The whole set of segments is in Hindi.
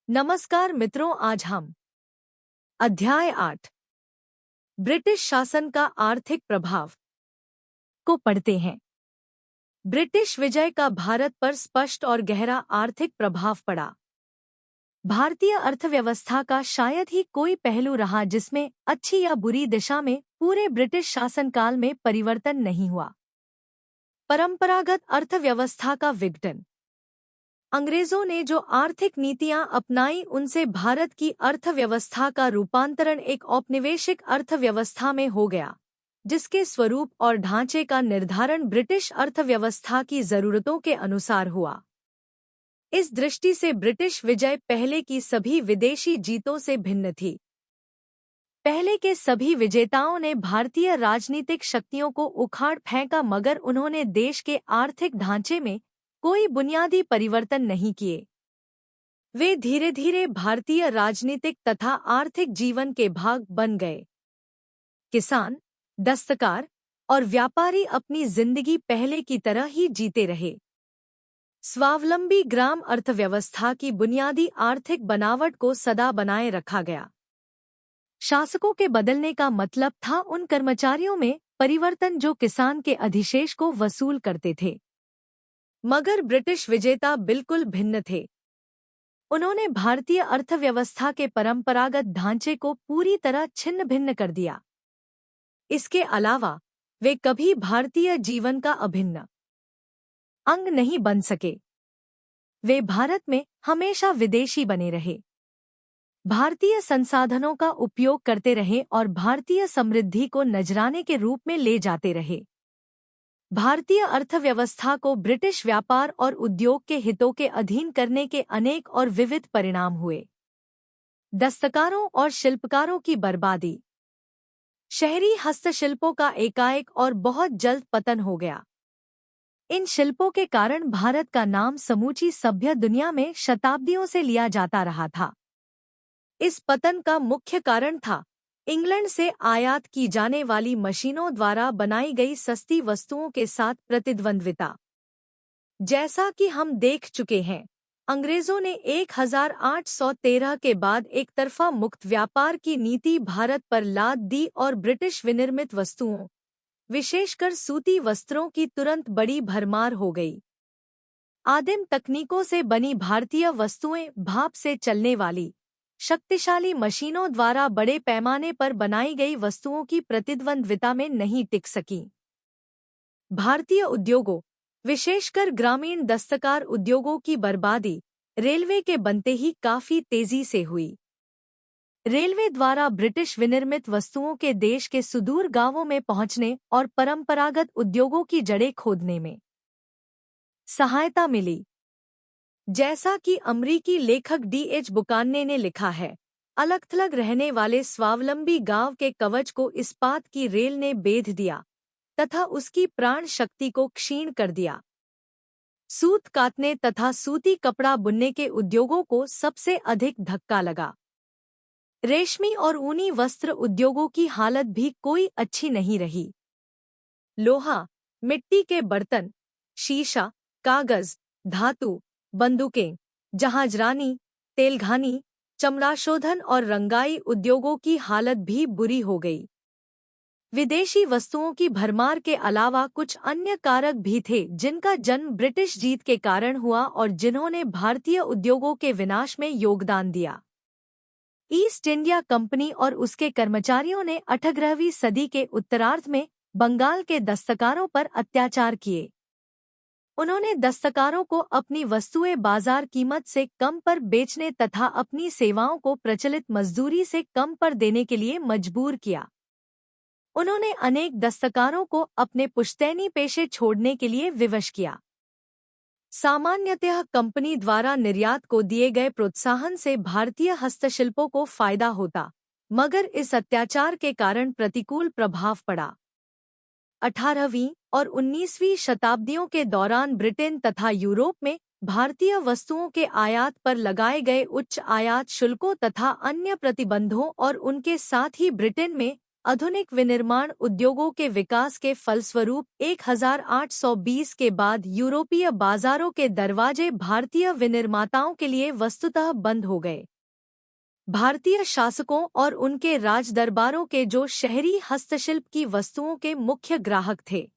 नमस्कार मित्रों, आज हम अध्याय 8 ब्रिटिश शासन का आर्थिक प्रभाव को पढ़ते हैं। ब्रिटिश विजय का भारत पर स्पष्ट और गहरा आर्थिक प्रभाव पड़ा। भारतीय अर्थव्यवस्था का शायद ही कोई पहलू रहा जिसमें अच्छी या बुरी दिशा में पूरे ब्रिटिश शासनकाल में परिवर्तन नहीं हुआ। परंपरागत अर्थव्यवस्था का विघटन। अंग्रेजों ने जो आर्थिक नीतियां अपनाई उनसे भारत की अर्थव्यवस्था का रूपांतरण एक औपनिवेशिक अर्थव्यवस्था में हो गया, जिसके स्वरूप और ढांचे का निर्धारण ब्रिटिश अर्थव्यवस्था की जरूरतों के अनुसार हुआ। इस दृष्टि से ब्रिटिश विजय पहले की सभी विदेशी जीतों से भिन्न थी। पहले के सभी विजेताओं ने भारतीय राजनीतिक शक्तियों को उखाड़ फेंका, मगर उन्होंने देश के आर्थिक ढांचे में कोई बुनियादी परिवर्तन नहीं किए। वे धीरे धीरे भारतीय राजनीतिक तथा आर्थिक जीवन के भाग बन गए। किसान, दस्तकार और व्यापारी अपनी जिंदगी पहले की तरह ही जीते रहे। स्वावलंबी ग्राम अर्थव्यवस्था की बुनियादी आर्थिक बनावट को सदा बनाए रखा गया। शासकों के बदलने का मतलब था उन कर्मचारियों में परिवर्तन जो किसान के अधिशेष को वसूल करते थे। मगर ब्रिटिश विजेता बिल्कुल भिन्न थे। उन्होंने भारतीय अर्थव्यवस्था के परंपरागत ढांचे को पूरी तरह छिन्न भिन्न कर दिया। इसके अलावा वे कभी भारतीय जीवन का अभिन्न अंग नहीं बन सके। वे भारत में हमेशा विदेशी बने रहे, भारतीय संसाधनों का उपयोग करते रहे और भारतीय समृद्धि को नजराने के रूप में ले जाते रहे। भारतीय अर्थव्यवस्था को ब्रिटिश व्यापार और उद्योग के हितों के अधीन करने के अनेक और विविध परिणाम हुए। दस्तकारों और शिल्पकारों की बर्बादी। शहरी हस्तशिल्पों का एकाएक और बहुत जल्द पतन हो गया। इन शिल्पों के कारण भारत का नाम समूची सभ्य दुनिया में शताब्दियों से लिया जाता रहा था। इस पतन का मुख्य कारण था इंग्लैंड से आयात की जाने वाली मशीनों द्वारा बनाई गई सस्ती वस्तुओं के साथ प्रतिद्वंद्विता। जैसा कि हम देख चुके हैं, अंग्रेजों ने 1813 के बाद एक तरफा मुक्त व्यापार की नीति भारत पर लाद दी और ब्रिटिश विनिर्मित वस्तुओं, विशेषकर सूती वस्त्रों की तुरंत बड़ी भरमार हो गई। आदिम तकनीकों से बनी भारतीय वस्तुएं भाप से चलने वाली शक्तिशाली मशीनों द्वारा बड़े पैमाने पर बनाई गई वस्तुओं की प्रतिद्वंद्विता में नहीं टिक सकीं। भारतीय उद्योगों, विशेषकर ग्रामीण दस्तकार उद्योगों की बर्बादी रेलवे के बनते ही काफी तेजी से हुई। रेलवे द्वारा ब्रिटिश विनिर्मित वस्तुओं के देश के सुदूर गांवों में पहुंचने और परंपरागत उद्योगों की जड़ें खोदने में सहायता मिली। जैसा कि अमरीकी लेखक D.H. बुकानन ने लिखा है, अलग थलग रहने वाले स्वावलंबी गांव के कवच को इस्पात की रेल ने बेध दिया तथा उसकी प्राण शक्ति को क्षीण कर दिया। सूत काटने तथा सूती कपड़ा बुनने के उद्योगों को सबसे अधिक धक्का लगा। रेशमी और ऊनी वस्त्र उद्योगों की हालत भी कोई अच्छी नहीं रही। लोहा, मिट्टी के बर्तन, शीशा, कागज, धातु, बंदूकें, जहाजरानी, तेलघानी, चमड़ा शोधन और रंगाई उद्योगों की हालत भी बुरी हो गई। विदेशी वस्तुओं की भरमार के अलावा कुछ अन्य कारक भी थे जिनका जन्म ब्रिटिश जीत के कारण हुआ और जिन्होंने भारतीय उद्योगों के विनाश में योगदान दिया। ईस्ट इंडिया कंपनी और उसके कर्मचारियों ने 18वीं सदी के उत्तरार्ध में बंगाल के दस्तकारों पर अत्याचार किए। उन्होंने दस्तकारों को अपनी वस्तुएं बाजार कीमत से कम पर बेचने तथा अपनी सेवाओं को प्रचलित मजदूरी से कम पर देने के लिए मजबूर किया। उन्होंने अनेक दस्तकारों को अपने पुश्तैनी पेशे छोड़ने के लिए विवश किया। सामान्यतः कंपनी द्वारा निर्यात को दिए गए प्रोत्साहन से भारतीय हस्तशिल्पों को फायदा होता, मगर इस अत्याचार के कारण प्रतिकूल प्रभाव पड़ा। 18वीं और 19वीं शताब्दियों के दौरान ब्रिटेन तथा यूरोप में भारतीय वस्तुओं के आयात पर लगाए गए उच्च आयात शुल्कों तथा अन्य प्रतिबंधों और उनके साथ ही ब्रिटेन में आधुनिक विनिर्माण उद्योगों के विकास के फलस्वरूप 1820 के बाद यूरोपीय बाजारों के दरवाजे भारतीय विनिर्माताओं के लिए वस्तुतः बंद हो गए। भारतीय शासकों और उनके राजदरबारों के जो शहरी हस्तशिल्प की वस्तुओं के मुख्य ग्राहक थे,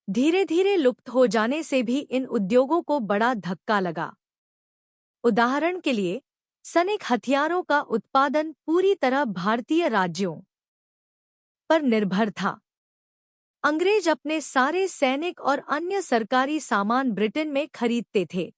धीरे धीरे लुप्त हो जाने से भी इन उद्योगों को बड़ा धक्का लगा। उदाहरण के लिए, सैनिक हथियारों का उत्पादन पूरी तरह भारतीय राज्यों पर निर्भर था। अंग्रेज अपने सारे सैनिक और अन्य सरकारी सामान ब्रिटेन में खरीदते थे।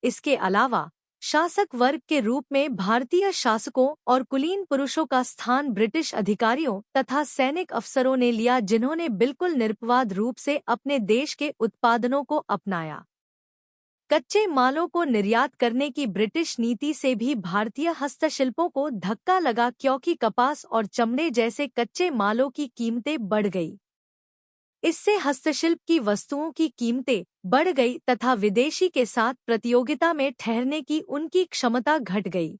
इसके अलावा शासक वर्ग के रूप में भारतीय शासकों और कुलीन पुरुषों का स्थान ब्रिटिश अधिकारियों तथा सैनिक अफसरों ने लिया, जिन्होंने बिल्कुल निरपवाद रूप से अपने देश के उत्पादनों को अपनाया। कच्चे मालों को निर्यात करने की ब्रिटिश नीति से भी भारतीय हस्तशिल्पों को धक्का लगा, क्योंकि कपास और चमड़े जैसे कच्चे मालों की कीमतें बढ़ गई। इससे हस्तशिल्प की वस्तुओं की कीमतें बढ़ गई तथा विदेशी के साथ प्रतियोगिता में ठहरने की उनकी क्षमता घट गई।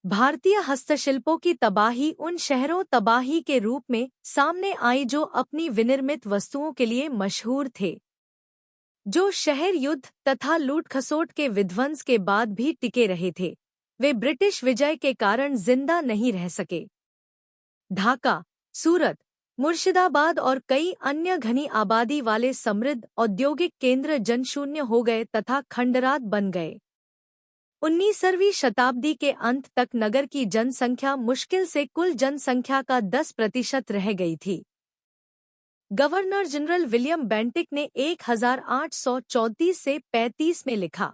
भारतीय हस्तशिल्पों की तबाही उन शहरों तबाही के रूप में सामने आई जो अपनी विनिर्मित वस्तुओं के लिए मशहूर थे। जो शहर युद्ध तथा लूट खसोट के विध्वंस के बाद भी टिके रहे थे, वे ब्रिटिश विजय के कारण जिंदा नहीं रह सके। ढाका, सूरत, मुर्शिदाबाद और कई अन्य घनी आबादी वाले समृद्ध औद्योगिक केंद्र जनशून्य हो गए तथा खंडरात बन गए। 19वीं शताब्दी के अंत तक नगर की जनसंख्या मुश्किल से कुल जनसंख्या का 10% रह गई थी। गवर्नर जनरल विलियम बेंटिक ने 1834 से 35 में लिखा,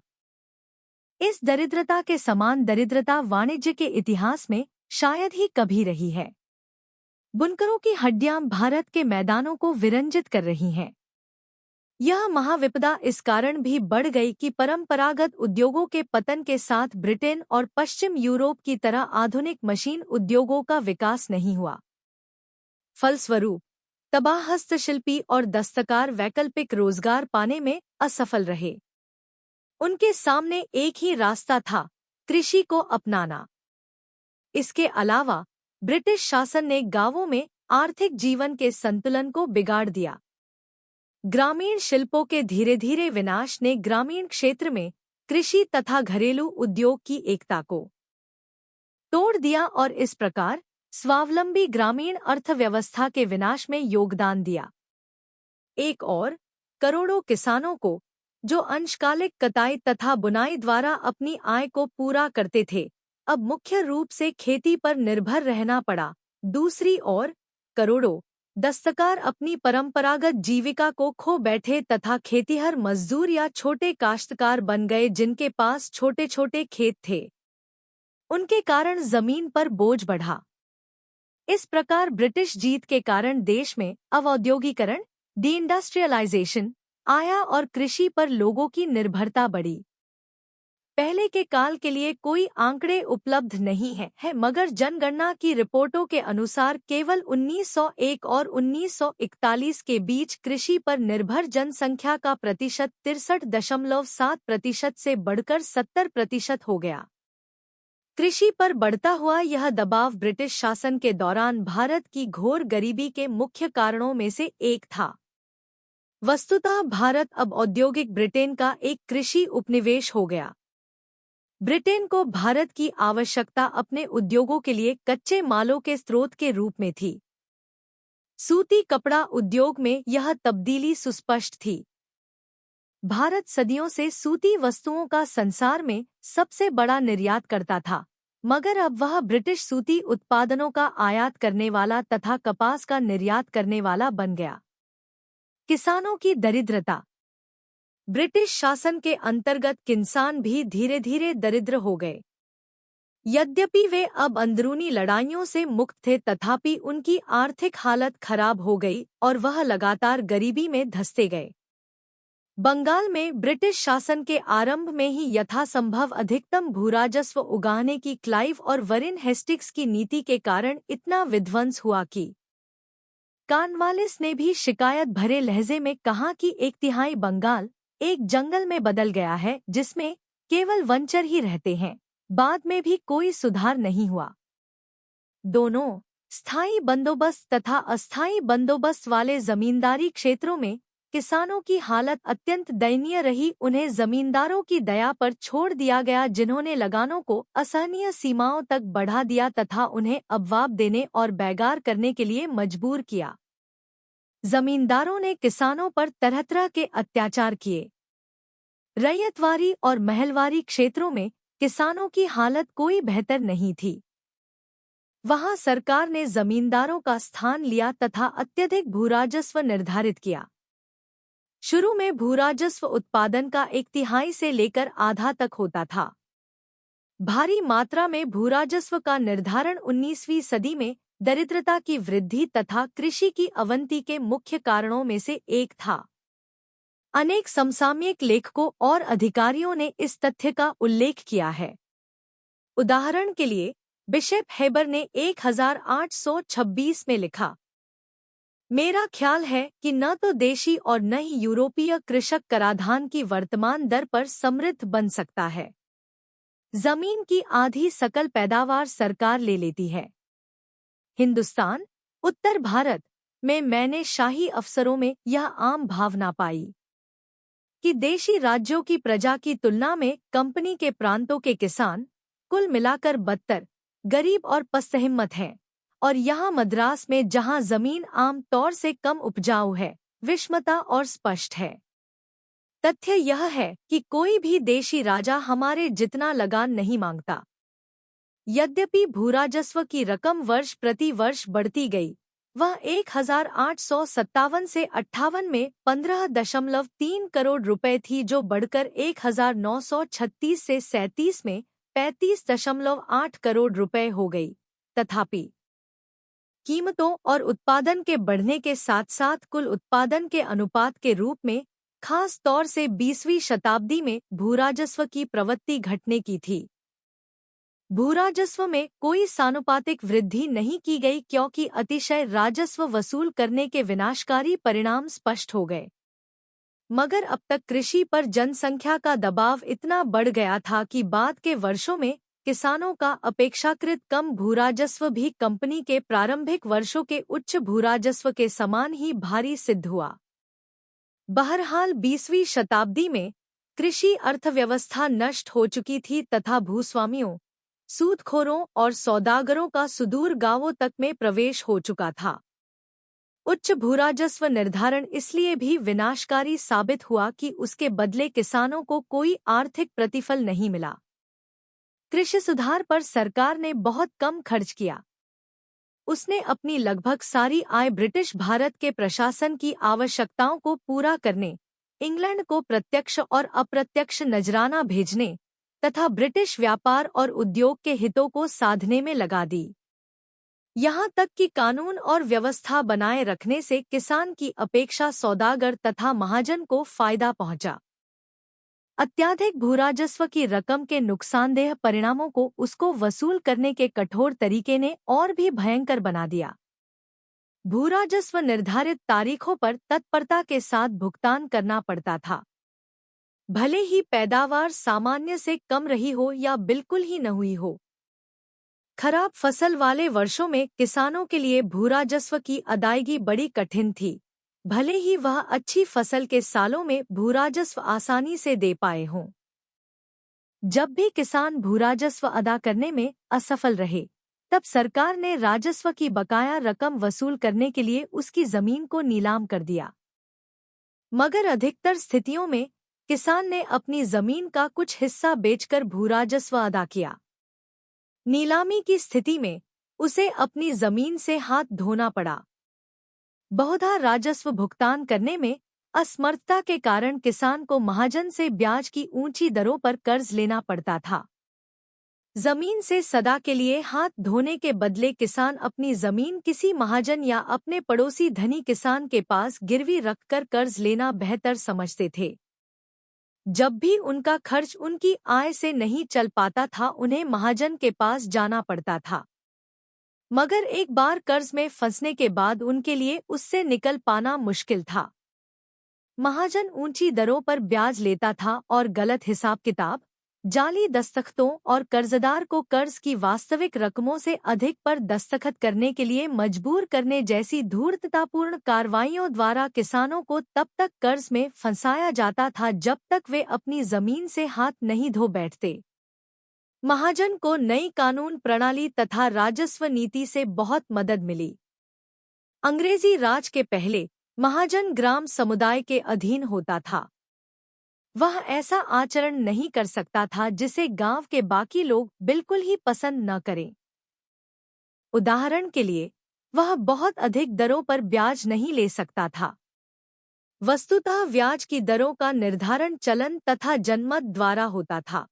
इस दरिद्रता के समान दरिद्रता वाणिज्य के इतिहास में शायद ही कभी रही है। बुनकरों की हड्डियां भारत के मैदानों को विरंजित कर रही हैं। यह महाविपदा इस कारण भी बढ़ गई कि परंपरागत उद्योगों के पतन के साथ ब्रिटेन और पश्चिम यूरोप की तरह आधुनिक मशीन उद्योगों का विकास नहीं हुआ। फलस्वरूप तबाह हस्तशिल्पी और दस्तकार वैकल्पिक रोजगार पाने में असफल रहे। उनके सामने एक ही रास्ता था, कृषि को अपनाना। इसके अलावा ब्रिटिश शासन ने गांवों में आर्थिक जीवन के संतुलन को बिगाड़ दिया। ग्रामीण शिल्पों के धीरे धीरे विनाश ने ग्रामीण क्षेत्र में कृषि तथा घरेलू उद्योग की एकता को तोड़ दिया और इस प्रकार स्वावलंबी ग्रामीण अर्थव्यवस्था के विनाश में योगदान दिया। एक और करोड़ों किसानों को, जो अंशकालिक कटाई तथा बुनाई द्वारा अपनी आय को पूरा करते थे, अब मुख्य रूप से खेती पर निर्भर रहना पड़ा। दूसरी ओर करोड़ों दस्तकार अपनी परंपरागत जीविका को खो बैठे तथा खेतिहर मजदूर या छोटे काश्तकार बन गए, जिनके पास छोटे छोटे खेत थे। उनके कारण जमीन पर बोझ बढ़ा। इस प्रकार ब्रिटिश जीत के कारण देश में अवौद्योगिकरण, डीइंडस्ट्रियलाइजेशन आया और कृषि पर लोगों की निर्भरता बढ़ी। पहले के काल के लिए कोई आंकड़े उपलब्ध नहीं है, मगर जनगणना की रिपोर्टों के अनुसार केवल 1901 और 1941 के बीच कृषि पर निर्भर जनसंख्या का प्रतिशत 63.7% से बढ़कर 70% हो गया। कृषि पर बढ़ता हुआ यह दबाव ब्रिटिश शासन के दौरान भारत की घोर गरीबी के मुख्य कारणों में से एक था। वस्तुतः भारत अब औद्योगिक ब्रिटेन का एक कृषि उपनिवेश हो गया। ब्रिटेन को भारत की आवश्यकता अपने उद्योगों के लिए कच्चे मालों के स्रोत के रूप में थी। सूती कपड़ा उद्योग में यह तब्दीली सुस्पष्ट थी। भारत सदियों से सूती वस्तुओं का संसार में सबसे बड़ा निर्यात करता था, मगर अब वह ब्रिटिश सूती उत्पादनों का आयात करने वाला तथा कपास का निर्यात करने वाला बन गया। किसानों की दरिद्रता। ब्रिटिश शासन के अंतर्गत किसान भी धीरे धीरे दरिद्र हो गए। यद्यपि वे अब अंदरूनी लड़ाइयों से मुक्त थे, तथापि उनकी आर्थिक हालत खराब हो गई और वह लगातार गरीबी में धंसते गए। बंगाल में ब्रिटिश शासन के आरंभ में ही यथासंभव अधिकतम भूराजस्व उगाहने की क्लाइव और वरिन हेस्टिंग्स की नीति के कारण इतना विध्वंस हुआ कि कॉर्नवालिस ने भी शिकायत भरे लहजे में कहा कि 1/3 बंगाल एक जंगल में बदल गया है, जिसमें केवल वंचर ही रहते हैं। बाद में भी कोई सुधार नहीं हुआ। दोनों स्थायी बंदोबस्त तथा अस्थायी बंदोबस्त वाले जमींदारी क्षेत्रों में किसानों की हालत अत्यंत दयनीय रही। उन्हें जमींदारों की दया पर छोड़ दिया गया, जिन्होंने लगानों को असहनीय सीमाओं तक बढ़ा दिया तथा उन्हें अबवाब देने और बैगार करने के लिए मजबूर किया। जमींदारों ने किसानों पर तरह तरह के अत्याचार किए। रैयतवारी और महलवारी क्षेत्रों में किसानों की हालत कोई बेहतर नहीं थी। वहां सरकार ने जमींदारों का स्थान लिया तथा अत्यधिक भूराजस्व निर्धारित किया। शुरू में भूराजस्व उत्पादन का 1/3 से लेकर आधा तक होता था। भारी मात्रा में भूराजस्व का निर्धारण 19वीं सदी में दरिद्रता की वृद्धि तथा कृषि की अवनति के मुख्य कारणों में से एक था। अनेक समसामयिक लेखकों और अधिकारियों ने इस तथ्य का उल्लेख किया है। उदाहरण के लिए बिशप हेबर ने 1826 में लिखा, मेरा ख्याल है कि न तो देशी और न ही यूरोपीय कृषक कराधान की वर्तमान दर पर समृद्ध बन सकता है। जमीन की आधी सकल पैदावार सरकार ले लेती है। हिंदुस्तान, उत्तर भारत में मैंने शाही अफसरों में यह आम भावना पाई कि देशी राज्यों की प्रजा की तुलना में कंपनी के प्रांतों के किसान कुल मिलाकर बदतर, गरीब और पस्तहिम्मत हैं, और यहाँ मद्रास में जहाँ जमीन आम तौर से कम उपजाऊ है, विषमता और स्पष्ट है। तथ्य यह है कि कोई भी देशी राजा हमारे जितना लगान नहीं मांगता। यद्यपि भूराजस्व की रकम वर्ष प्रति वर्ष बढ़ती गई, वह 1857 से 58 में 15.3 करोड़ रुपए थी, जो बढ़कर 1936 से 37 में 35.8 करोड़ रुपए हो गई। तथापि कीमतों और उत्पादन के बढ़ने के साथ साथ कुल उत्पादन के अनुपात के रूप में खास तौर से 20वीं शताब्दी में भूराजस्व की प्रवृत्ति घटने की थी। भूराजस्व में कोई सानुपातिक वृद्धि नहीं की गई, क्योंकि अतिशय राजस्व वसूल करने के विनाशकारी परिणाम स्पष्ट हो गए। मगर अब तक कृषि पर जनसंख्या का दबाव इतना बढ़ गया था कि बाद के वर्षों में किसानों का अपेक्षाकृत कम भूराजस्व भी कंपनी के प्रारंभिक वर्षों के उच्च भूराजस्व के समान ही भारी सिद्ध हुआ। बहरहाल 20वीं शताब्दी में कृषि अर्थव्यवस्था नष्ट हो चुकी थी तथा भूस्वामियों, सूदखोरों और सौदागरों का सुदूर गांवों तक में प्रवेश हो चुका था। उच्च भूराजस्व निर्धारण इसलिए भी विनाशकारी साबित हुआ कि उसके बदले किसानों को कोई आर्थिक प्रतिफल नहीं मिला। कृषि सुधार पर सरकार ने बहुत कम खर्च किया। उसने अपनी लगभग सारी आय ब्रिटिश भारत के प्रशासन की आवश्यकताओं को पूरा करने, इंग्लैंड को प्रत्यक्ष और अप्रत्यक्ष नजराना भेजने तथा ब्रिटिश व्यापार और उद्योग के हितों को साधने में लगा दी। यहाँ तक कि कानून और व्यवस्था बनाए रखने से किसान की अपेक्षा सौदागर तथा महाजन को फायदा पहुंचा। अत्याधिक भूराजस्व की रकम के नुकसानदेह परिणामों को उसको वसूल करने के कठोर तरीके ने और भी भयंकर बना दिया। भूराजस्व निर्धारित तारीखों पर तत्परता के साथ भुगतान करना पड़ता था। भले ही पैदावार सामान्य से कम रही हो या बिल्कुल ही न हुई हो। खराब फसल वाले वर्षों में किसानों के लिए भूराजस्व की अदायगी बड़ी कठिन थी, भले ही वह अच्छी फसल के सालों में भूराजस्व आसानी से दे पाए हों। जब भी किसान भूराजस्व अदा करने में असफल रहे, तब सरकार ने राजस्व की बकाया रकम वसूल करने के लिए उसकी जमीन को नीलाम कर दिया। मगर अधिकतर स्थितियों में किसान ने अपनी जमीन का कुछ हिस्सा बेचकर भूराजस्व अदा किया। नीलामी की स्थिति में उसे अपनी जमीन से हाथ धोना पड़ा। बहुधा राजस्व भुगतान करने में असमर्थता के कारण किसान को महाजन से ब्याज की ऊंची दरों पर कर्ज लेना पड़ता था। जमीन से सदा के लिए हाथ धोने के बदले किसान अपनी जमीन किसी महाजन या अपने पड़ोसी धनी किसान के पास गिरवी रखकर कर्ज लेना बेहतर समझते थे। जब भी उनका खर्च उनकी आय से नहीं चल पाता था, उन्हें महाजन के पास जाना पड़ता था। मगर एक बार कर्ज में फंसने के बाद उनके लिए उससे निकल पाना मुश्किल था। महाजन ऊंची दरों पर ब्याज लेता था और गलत हिसाब किताब, जाली दस्तखतों और कर्जदार को कर्ज की वास्तविक रकमों से अधिक पर दस्तखत करने के लिए मजबूर करने जैसी धूर्ततापूर्ण कार्रवाइयों द्वारा किसानों को तब तक कर्ज में फंसाया जाता था जब तक वे अपनी जमीन से हाथ नहीं धो बैठते। महाजन को नई कानून प्रणाली तथा राजस्व नीति से बहुत मदद मिली। अंग्रेजी राज के पहले महाजन ग्राम समुदाय के अधीन होता था। वह ऐसा आचरण नहीं कर सकता था जिसे गांव के बाकी लोग बिल्कुल ही पसंद न करें। उदाहरण के लिए, वह बहुत अधिक दरों पर ब्याज नहीं ले सकता था। वस्तुतः ब्याज की दरों का निर्धारण चलन तथा जनमत द्वारा होता था।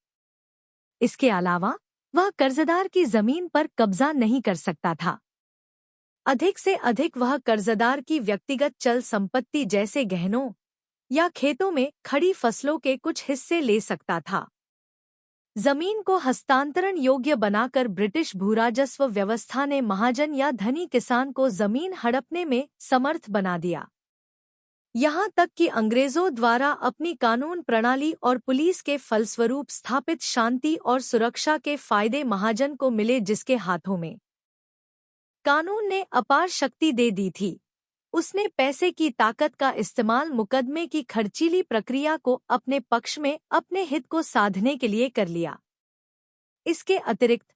इसके अलावा वह कर्जदार की जमीन पर कब्जा नहीं कर सकता था। अधिक से अधिक वह कर्जदार की व्यक्तिगत चल संपत्ति जैसे गहनों या खेतों में खड़ी फसलों के कुछ हिस्से ले सकता था। जमीन को हस्तांतरण योग्य बनाकर ब्रिटिश भूराजस्व व्यवस्था ने महाजन या धनी किसान को जमीन हड़पने में समर्थ बना दिया। यहाँ तक कि अंग्रेजों द्वारा अपनी कानून प्रणाली और पुलिस के फलस्वरूप स्थापित शांति और सुरक्षा के फायदे महाजन को मिले, जिसके हाथों में कानून ने अपार शक्ति दे दी थी। उसने पैसे की ताकत का इस्तेमाल मुकदमे की खर्चीली प्रक्रिया को अपने पक्ष में अपने हित को साधने के लिए कर लिया। इसके अतिरिक्त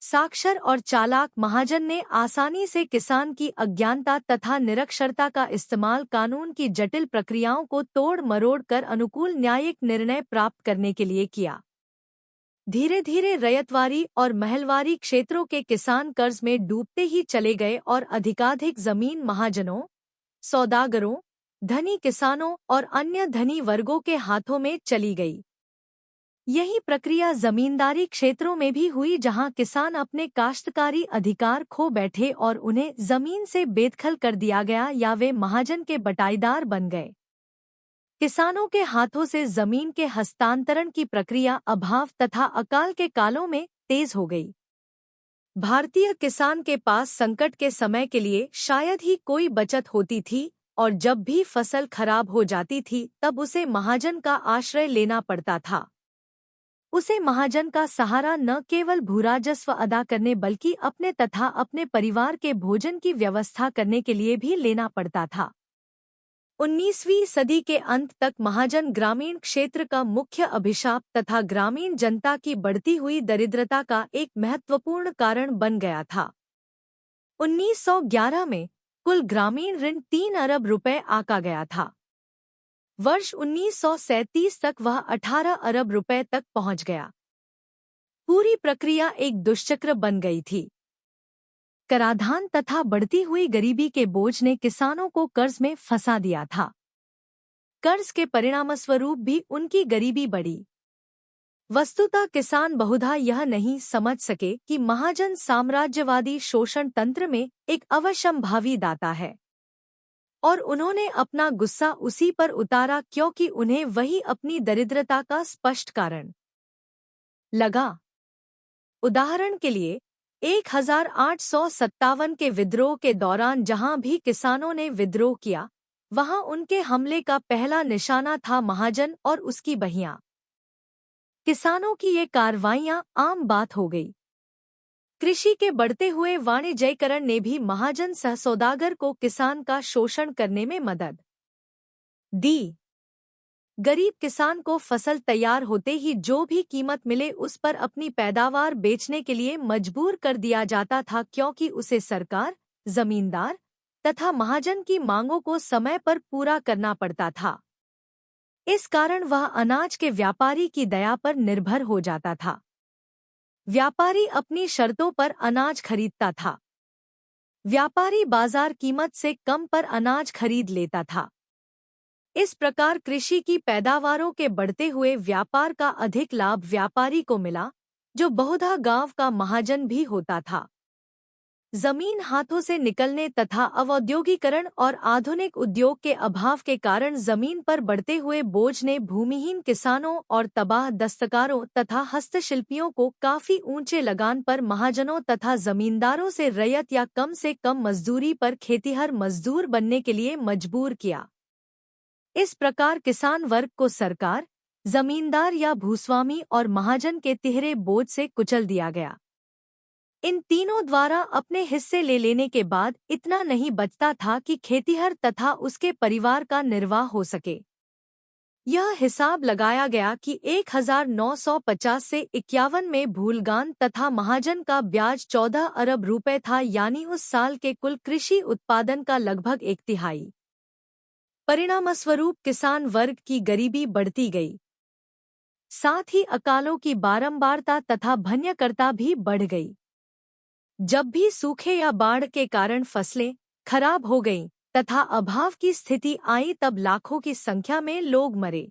साक्षर और चालाक महाजन ने आसानी से किसान की अज्ञानता तथा निरक्षरता का इस्तेमाल कानून की जटिल प्रक्रियाओं को तोड़ मरोड़ कर अनुकूल न्यायिक निर्णय प्राप्त करने के लिए किया। धीरे धीरे रयतवारी और महलवारी क्षेत्रों के किसान कर्ज में डूबते ही चले गए और अधिकाधिक जमीन महाजनों, सौदागरों, धनी किसानों और अन्य धनी वर्गों के हाथों में चली गई। यही प्रक्रिया जमींदारी क्षेत्रों में भी हुई, जहां किसान अपने काश्तकारी अधिकार खो बैठे और उन्हें जमीन से बेदखल कर दिया गया या वे महाजन के बटाईदार बन गए। किसानों के हाथों से जमीन के हस्तांतरण की प्रक्रिया अभाव तथा अकाल के कालों में तेज हो गई। भारतीय किसान के पास संकट के समय के लिए शायद ही कोई बचत होती थी और जब भी फसल खराब हो जाती थी तब उसे महाजन का आश्रय लेना पड़ता था। उसे महाजन का सहारा न केवल भूराजस्व अदा करने बल्कि अपने तथा अपने परिवार के भोजन की व्यवस्था करने के लिए भी लेना पड़ता था। 19वीं सदी के अंत तक महाजन ग्रामीण क्षेत्र का मुख्य अभिशाप तथा ग्रामीण जनता की बढ़ती हुई दरिद्रता का एक महत्वपूर्ण कारण बन गया था। 1911 में कुल ग्रामीण ऋण 3 अरब रुपए आका गया था। वर्ष 1937 तक वह 18 अरब रुपए तक पहुंच गया। पूरी प्रक्रिया एक दुष्चक्र बन गई थी। कराधान तथा बढ़ती हुई गरीबी के बोझ ने किसानों को कर्ज में फंसा दिया था। कर्ज के परिणामस्वरूप भी उनकी गरीबी बढ़ी। वस्तुतः किसान बहुधा यह नहीं समझ सके कि महाजन साम्राज्यवादी शोषण तंत्र में एक अवश्यंभावी दाता है, और उन्होंने अपना गुस्सा उसी पर उतारा क्योंकि उन्हें वही अपनी दरिद्रता का स्पष्ट कारण लगा। उदाहरण के लिए 1857 के विद्रोह के दौरान जहां भी किसानों ने विद्रोह किया, वहां उनके हमले का पहला निशाना था महाजन और उसकी बहियां। किसानों की ये कार्रवाइयां आम बात हो गई। कृषि के बढ़ते हुए वाणिज्यीकरण ने भी महाजन सह सौदागर को किसान का शोषण करने में मदद दी। गरीब किसान को फसल तैयार होते ही जो भी कीमत मिले उस पर अपनी पैदावार बेचने के लिए मजबूर कर दिया जाता था, क्योंकि उसे सरकार, जमींदार तथा महाजन की मांगों को समय पर पूरा करना पड़ता था। इस कारण वह अनाज के व्यापारी की दया पर निर्भर हो जाता था। व्यापारी अपनी शर्तों पर अनाज खरीदता था। व्यापारी बाजार कीमत से कम पर अनाज खरीद लेता था। इस प्रकार कृषि की पैदावारों के बढ़ते हुए व्यापार का अधिक लाभ व्यापारी को मिला, जो बहुधा गांव का महाजन भी होता था। जमीन हाथों से निकलने तथा अवौद्योगिकरण और आधुनिक उद्योग के अभाव के कारण जमीन पर बढ़ते हुए बोझ ने भूमिहीन किसानों और तबाह दस्तकारों तथा हस्तशिल्पियों को काफी ऊंचे लगान पर महाजनों तथा जमींदारों से रैयत या कम से कम मजदूरी पर खेतिहर मजदूर बनने के लिए मजबूर किया। इस प्रकार किसान वर्ग को सरकार, जमींदार या भूस्वामी और महाजन के तिहरे बोझ से कुचल दिया गया। इन तीनों द्वारा अपने हिस्से ले लेने के बाद इतना नहीं बचता था कि खेतिहर तथा उसके परिवार का निर्वाह हो सके। यह हिसाब लगाया गया कि 1950 से 51 में भूलगान तथा महाजन का ब्याज 14 अरब रुपए था, यानी उस साल के कुल कृषि उत्पादन का लगभग 1/3। परिणामस्वरूप किसान वर्ग की गरीबी बढ़ती गई। साथ ही अकालों की बारंबारता तथा भन्यकर्ता भी बढ़ गई। जब भी सूखे या बाढ़ के कारण फसलें खराब हो गईं तथा अभाव की स्थिति आई, तब लाखों की संख्या में लोग मरे।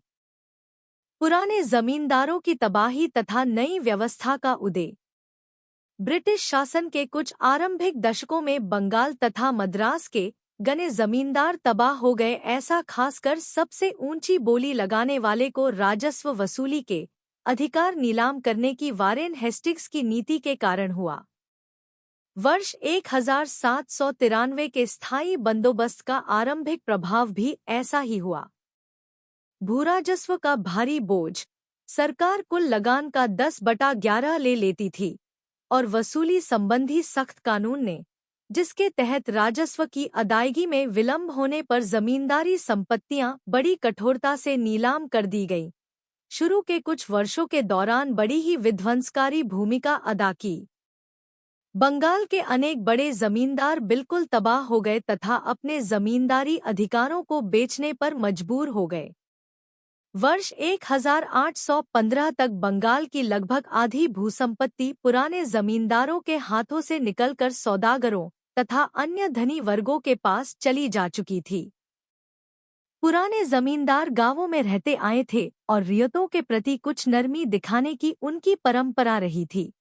पुराने जमींदारों की तबाही तथा नई व्यवस्था का उदय। ब्रिटिश शासन के कुछ आरंभिक दशकों में बंगाल तथा मद्रास के गने जमींदार तबाह हो गए। ऐसा खासकर सबसे ऊंची बोली लगाने वाले को राजस्व वसूली के अधिकार नीलाम करने की वारेन हेस्टिंग्स की नीति के कारण हुआ। वर्ष 1793 के स्थायी बंदोबस्त का आरंभिक प्रभाव भी ऐसा ही हुआ। भूराजस्व का भारी बोझ। सरकार कुल लगान का 10/11 ले लेती थी और वसूली संबंधी सख्त कानून ने, जिसके तहत राजस्व की अदायगी में विलंब होने पर जमींदारी संपत्तियां बड़ी कठोरता से नीलाम कर दी गईं, शुरू के कुछ वर्षों के दौरान बड़ी ही विध्वंसकारी भूमिका अदा की। बंगाल के अनेक बड़े जमींदार बिल्कुल तबाह हो गए तथा अपने जमींदारी अधिकारों को बेचने पर मजबूर हो गए। वर्ष 1815 तक बंगाल की लगभग आधी भूसंपत्ति पुराने जमींदारों के हाथों से निकलकर सौदागरों तथा अन्य धनी वर्गों के पास चली जा चुकी थी। पुराने जमींदार गांवों में रहते आए थे और रियतों के प्रति कुछ नरमी दिखाने की उनकी परंपरा रही थी।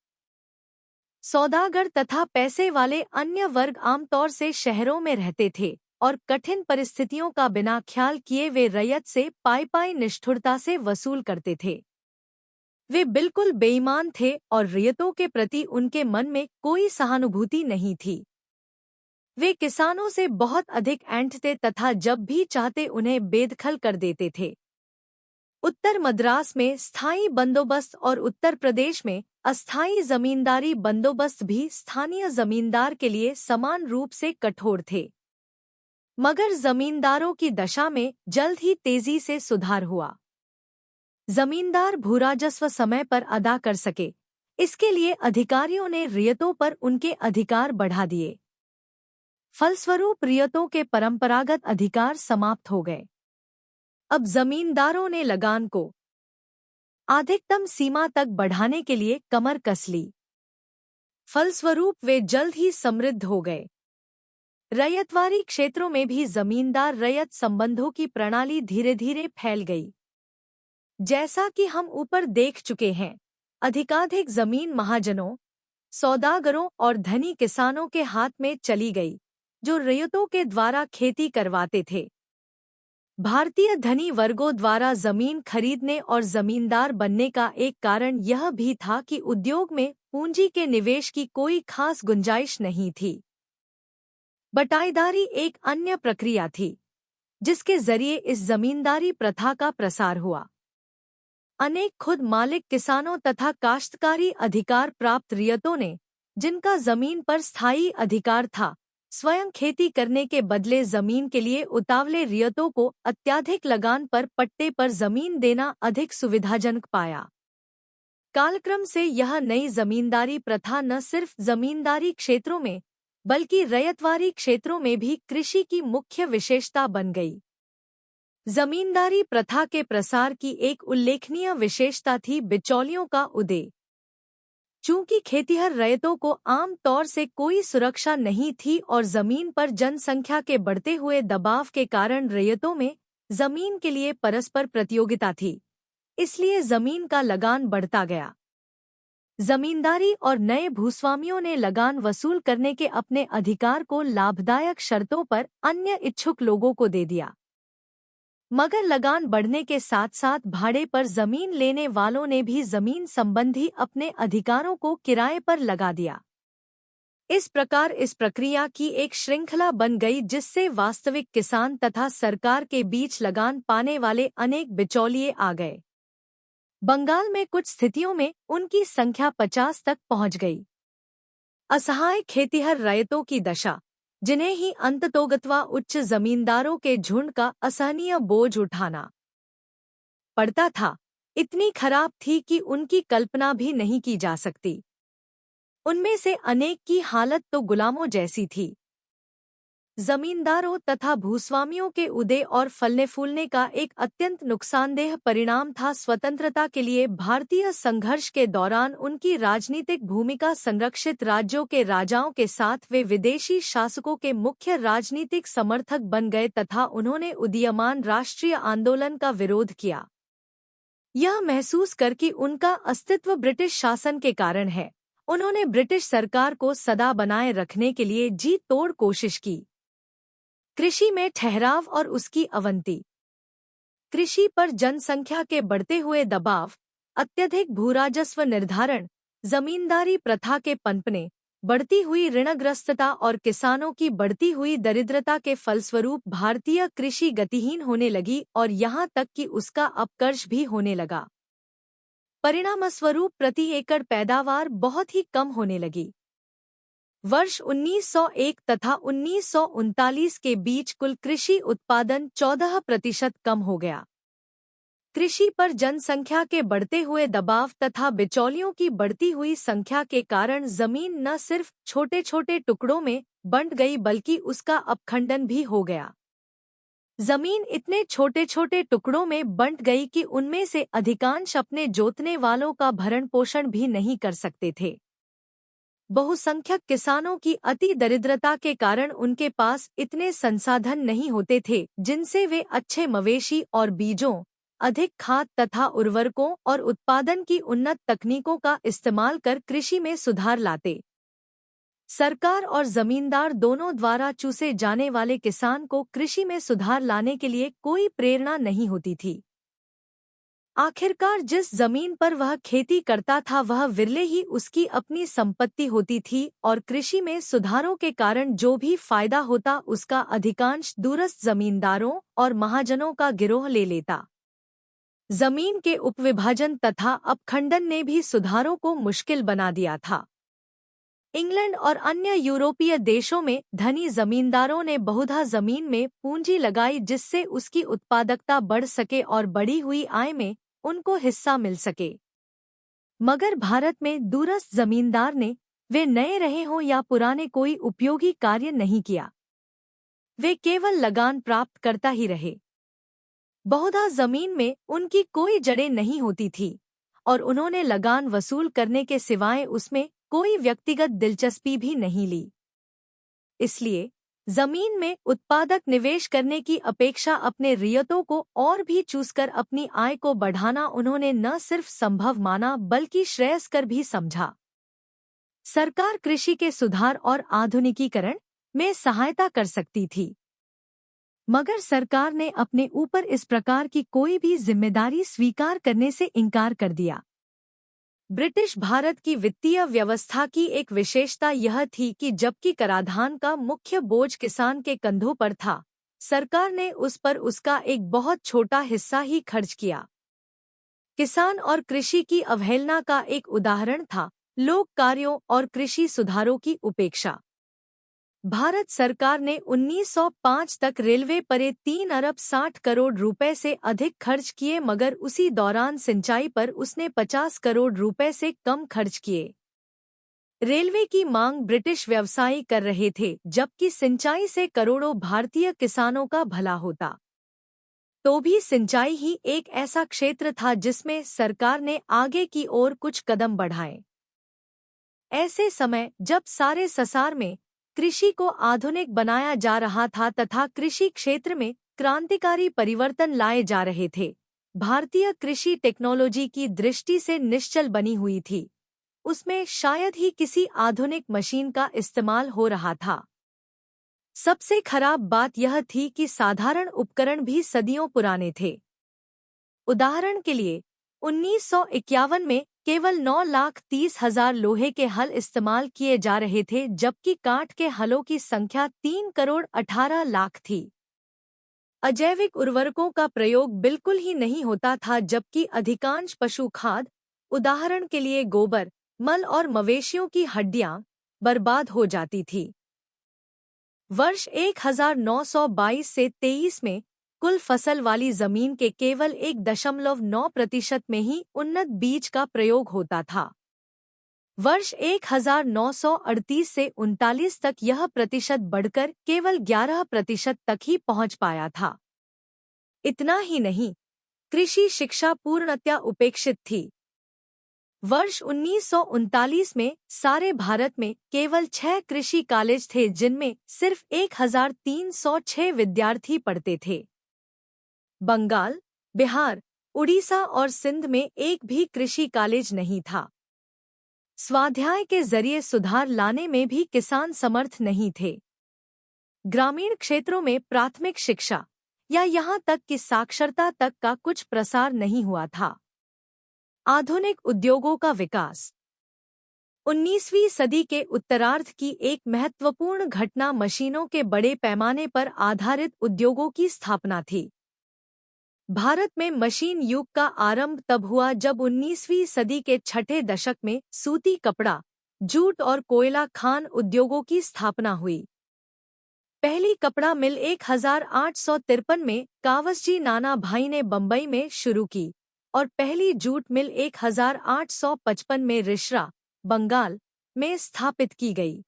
सौदागर तथा पैसे वाले अन्य वर्ग आमतौर से शहरों में रहते थे और कठिन परिस्थितियों का बिना ख्याल किए वे रैयत से पाई निष्ठुरता से वसूल करते थे। वे बिल्कुल बेईमान थे और रियतों के प्रति उनके मन में कोई सहानुभूति नहीं थी। वे किसानों से बहुत अधिक ऐंठते तथा जब भी चाहते उन्हें बेदखल कर देते थे। उत्तर मद्रास में स्थायी बंदोबस्त और उत्तर प्रदेश में अस्थायी जमींदारी बंदोबस्त भी स्थानीय जमींदार के लिए समान रूप से कठोर थे। मगर जमींदारों की दशा में जल्द ही तेजी से सुधार हुआ। जमींदार भूराजस्व समय पर अदा कर सके, इसके लिए अधिकारियों ने रियतों पर उनके अधिकार बढ़ा दिए। फलस्वरूप रियतों के परंपरागत अधिकार समाप्त हो गए। अब जमींदारों ने लगान को अधिकतम सीमा तक बढ़ाने के लिए कमर कस ली। फलस्वरूप वे जल्द ही समृद्ध हो गए। रैयतवारी क्षेत्रों में भी जमींदार रैयत संबंधों की प्रणाली धीरे धीरे फैल गई। जैसा कि हम ऊपर देख चुके हैं, अधिकाधिक जमीन महाजनों, सौदागरों और धनी किसानों के हाथ में चली गई, जो रैयतों के द्वारा खेती करवाते थे। भारतीय धनी वर्गों द्वारा जमीन खरीदने और जमींदार बनने का एक कारण यह भी था कि उद्योग में पूंजी के निवेश की कोई खास गुंजाइश नहीं थी। बटाईदारी एक अन्य प्रक्रिया थी, जिसके जरिए इस जमींदारी प्रथा का प्रसार हुआ। अनेक खुद मालिक किसानों तथा काश्तकारी अधिकार प्राप्त रियतों ने, जिनका जमीन पर स्थायी अधिकार था, स्वयं खेती करने के बदले जमीन के लिए उतावले रियतों को अत्यधिक लगान पर पट्टे पर जमीन देना अधिक सुविधाजनक पाया। कालक्रम से यह नई जमींदारी प्रथा न सिर्फ जमींदारी क्षेत्रों में बल्कि रैयतवारी क्षेत्रों में भी कृषि की मुख्य विशेषता बन गई। जमींदारी प्रथा के प्रसार की एक उल्लेखनीय विशेषता थी बिचौलियों का उदय। चूंकि खेतिहर रैयतों को आम तौर से कोई सुरक्षा नहीं थी और जमीन पर जनसंख्या के बढ़ते हुए दबाव के कारण रैयतों में जमीन के लिए परस्पर प्रतियोगिता थी, इसलिए जमीन का लगान बढ़ता गया। जमींदारी और नए भूस्वामियों ने लगान वसूल करने के अपने अधिकार को लाभदायक शर्तों पर अन्य इच्छुक लोगों को दे दिया। मगर लगान बढ़ने के साथ साथ भाड़े पर जमीन लेने वालों ने भी जमीन संबंधी अपने अधिकारों को किराए पर लगा दिया। इस प्रकार इस प्रक्रिया की एक श्रृंखला बन गई, जिससे वास्तविक किसान तथा सरकार के बीच लगान पाने वाले अनेक बिचौलिए आ गए। बंगाल में कुछ स्थितियों में उनकी संख्या 50 तक पहुंच गई। असहाय खेतिहर रैयतों की दशा, जिन्हें ही अंततोगत्वा उच्च जमींदारों के झुंड का असहनीय बोझ उठाना पड़ता था, इतनी खराब थी कि उनकी कल्पना भी नहीं की जा सकती। उनमें से अनेक की हालत तो गुलामों जैसी थी। जमींदारों तथा भूस्वामियों के उदय और फलने फूलने का एक अत्यंत नुकसानदेह परिणाम था स्वतंत्रता के लिए भारतीय संघर्ष के दौरान उनकी राजनीतिक भूमिका। संरक्षित राज्यों के राजाओं के साथ वे विदेशी शासकों के मुख्य राजनीतिक समर्थक बन गए तथा उन्होंने उदीयमान राष्ट्रीय आंदोलन का विरोध किया, यह महसूस कर कि उनका अस्तित्व ब्रिटिश शासन के कारण है। उन्होंने ब्रिटिश सरकार को सदा बनाए रखने के लिए जी तोड़ कोशिश की। कृषि में ठहराव और उसकी अवनति। कृषि पर जनसंख्या के बढ़ते हुए दबाव, अत्यधिक भूराजस्व निर्धारण, जमींदारी प्रथा के पनपने, बढ़ती हुई ऋणग्रस्तता और किसानों की बढ़ती हुई दरिद्रता के फलस्वरूप भारतीय कृषि गतिहीन होने लगी और यहाँ तक कि उसका अपकर्ष भी होने लगा। परिणामस्वरूप प्रति एकड़ पैदावार बहुत ही कम होने लगी। वर्ष 1901 तथा 1939 के बीच कुल कृषि उत्पादन 14% कम हो गया। कृषि पर जनसंख्या के बढ़ते हुए दबाव तथा बिचौलियों की बढ़ती हुई संख्या के कारण जमीन न सिर्फ छोटे छोटे टुकड़ों में बंट गई बल्कि उसका अपखंडन भी हो गया। जमीन इतने छोटे छोटे टुकड़ों में बंट गई कि उनमें से अधिकांश अपने जोतने वालों का भरण पोषण भी नहीं कर सकते थे। बहुसंख्यक किसानों की अति दरिद्रता के कारण उनके पास इतने संसाधन नहीं होते थे जिनसे वे अच्छे मवेशी और बीजों, अधिक खाद तथा उर्वरकों और उत्पादन की उन्नत तकनीकों का इस्तेमाल कर कृषि में सुधार लाते। सरकार और जमींदार दोनों द्वारा चूसे जाने वाले किसान को कृषि में सुधार लाने के लिए कोई प्रेरणा नहीं होती थी। आखिरकार जिस जमीन पर वह खेती करता था वह विरले ही उसकी अपनी संपत्ति होती थी और कृषि में सुधारों के कारण जो भी फायदा होता उसका अधिकांश दूरस्थ जमींदारों और महाजनों का गिरोह ले लेता। जमीन के उपविभाजन तथा अपखंडन ने भी सुधारों को मुश्किल बना दिया था। इंग्लैंड और अन्य यूरोपीय देशों में धनी जमींदारों ने बहुधा जमीन में पूंजी लगाई जिससे उसकी उत्पादकता बढ़ सके और बढ़ी हुई आय में उनको हिस्सा मिल सके। मगर भारत में दूरस्थ जमींदार ने, वे नए रहे हों या पुराने, कोई उपयोगी कार्य नहीं किया। वे केवल लगान प्राप्त करता ही रहे। बहुधा जमीन में उनकी कोई जड़ें नहीं होती थी और उन्होंने लगान वसूल करने के सिवाय उसमें कोई व्यक्तिगत दिलचस्पी भी नहीं ली। इसलिए जमीन में उत्पादक निवेश करने की अपेक्षा अपने रियतों को और भी चूसकर अपनी आय को बढ़ाना उन्होंने न सिर्फ संभव माना बल्कि श्रेयस्कर भी समझा। सरकार कृषि के सुधार और आधुनिकीकरण में सहायता कर सकती थी, मगर सरकार ने अपने ऊपर इस प्रकार की कोई भी जिम्मेदारी स्वीकार करने से इनकार कर दिया। ब्रिटिश भारत की वित्तीय व्यवस्था की एक विशेषता यह थी कि जबकि कराधान का मुख्य बोझ किसान के कंधों पर था, सरकार ने उस पर उसका एक बहुत छोटा हिस्सा ही खर्च किया। किसान और कृषि की अवहेलना का एक उदाहरण था लोक कार्यों और कृषि सुधारों की उपेक्षा। भारत सरकार ने 1905 तक रेलवे पर 3 अरब 60 करोड़ रुपए से अधिक खर्च किए, मगर उसी दौरान सिंचाई पर उसने 50 करोड़ रुपए से कम खर्च किए। रेलवे की मांग ब्रिटिश व्यवसायी कर रहे थे, जबकि सिंचाई से करोड़ों भारतीय किसानों का भला होता। तो भी सिंचाई ही एक ऐसा क्षेत्र था जिसमें सरकार ने आगे की ओर कुछ कदम बढ़ाए। ऐसे समय जब सारे संसार में कृषि को आधुनिक बनाया जा रहा था तथा कृषि क्षेत्र में क्रांतिकारी परिवर्तन लाए जा रहे थे, भारतीय कृषि टेक्नोलॉजी की दृष्टि से निश्चल बनी हुई थी। उसमें शायद ही किसी आधुनिक मशीन का इस्तेमाल हो रहा था। सबसे खराब बात यह थी कि साधारण उपकरण भी सदियों पुराने थे। उदाहरण के लिए 1951 में केवल 9,30,000 लोहे के हल इस्तेमाल किए जा रहे थे, जबकि काठ के हलों की संख्या 3 करोड़ 18 लाख थी। अजैविक उर्वरकों का प्रयोग बिल्कुल ही नहीं होता था, जबकि अधिकांश पशु खाद, उदाहरण के लिए गोबर, मल और मवेशियों की हड्डियां, बर्बाद हो जाती थी। वर्ष 1922 से 23 में कुल फसल वाली जमीन के केवल 1.9% में ही उन्नत बीज का प्रयोग होता था। वर्ष 1938 से 39 तक यह प्रतिशत बढ़कर केवल 11% तक ही पहुंच पाया था। इतना ही नहीं, कृषि शिक्षा पूर्णतया उपेक्षित थी। वर्ष 1939 में सारे भारत में केवल 6 कृषि कॉलेज थे, जिनमें सिर्फ 1306 विद्यार्थी पढ़ते थे। बंगाल, बिहार, उड़ीसा और सिंध में एक भी कृषि कॉलेज नहीं था। स्वाध्याय के जरिए सुधार लाने में भी किसान समर्थ नहीं थे। ग्रामीण क्षेत्रों में प्राथमिक शिक्षा या यहाँ तक कि साक्षरता तक का कुछ प्रसार नहीं हुआ था। आधुनिक उद्योगों का विकास। 19वीं सदी के उत्तरार्ध की एक महत्वपूर्ण घटना मशीनों के बड़े पैमाने पर आधारित उद्योगों की स्थापना थी। भारत में मशीन युग का आरंभ तब हुआ जब 19वीं सदी के छठे दशक में सूती कपड़ा, जूट और कोयला खान उद्योगों की स्थापना हुई। पहली कपड़ा मिल 1853 में कावसजी नाना भाई ने बंबई में शुरू की और पहली जूट मिल 1855 में रिश्रा, बंगाल में स्थापित की गई।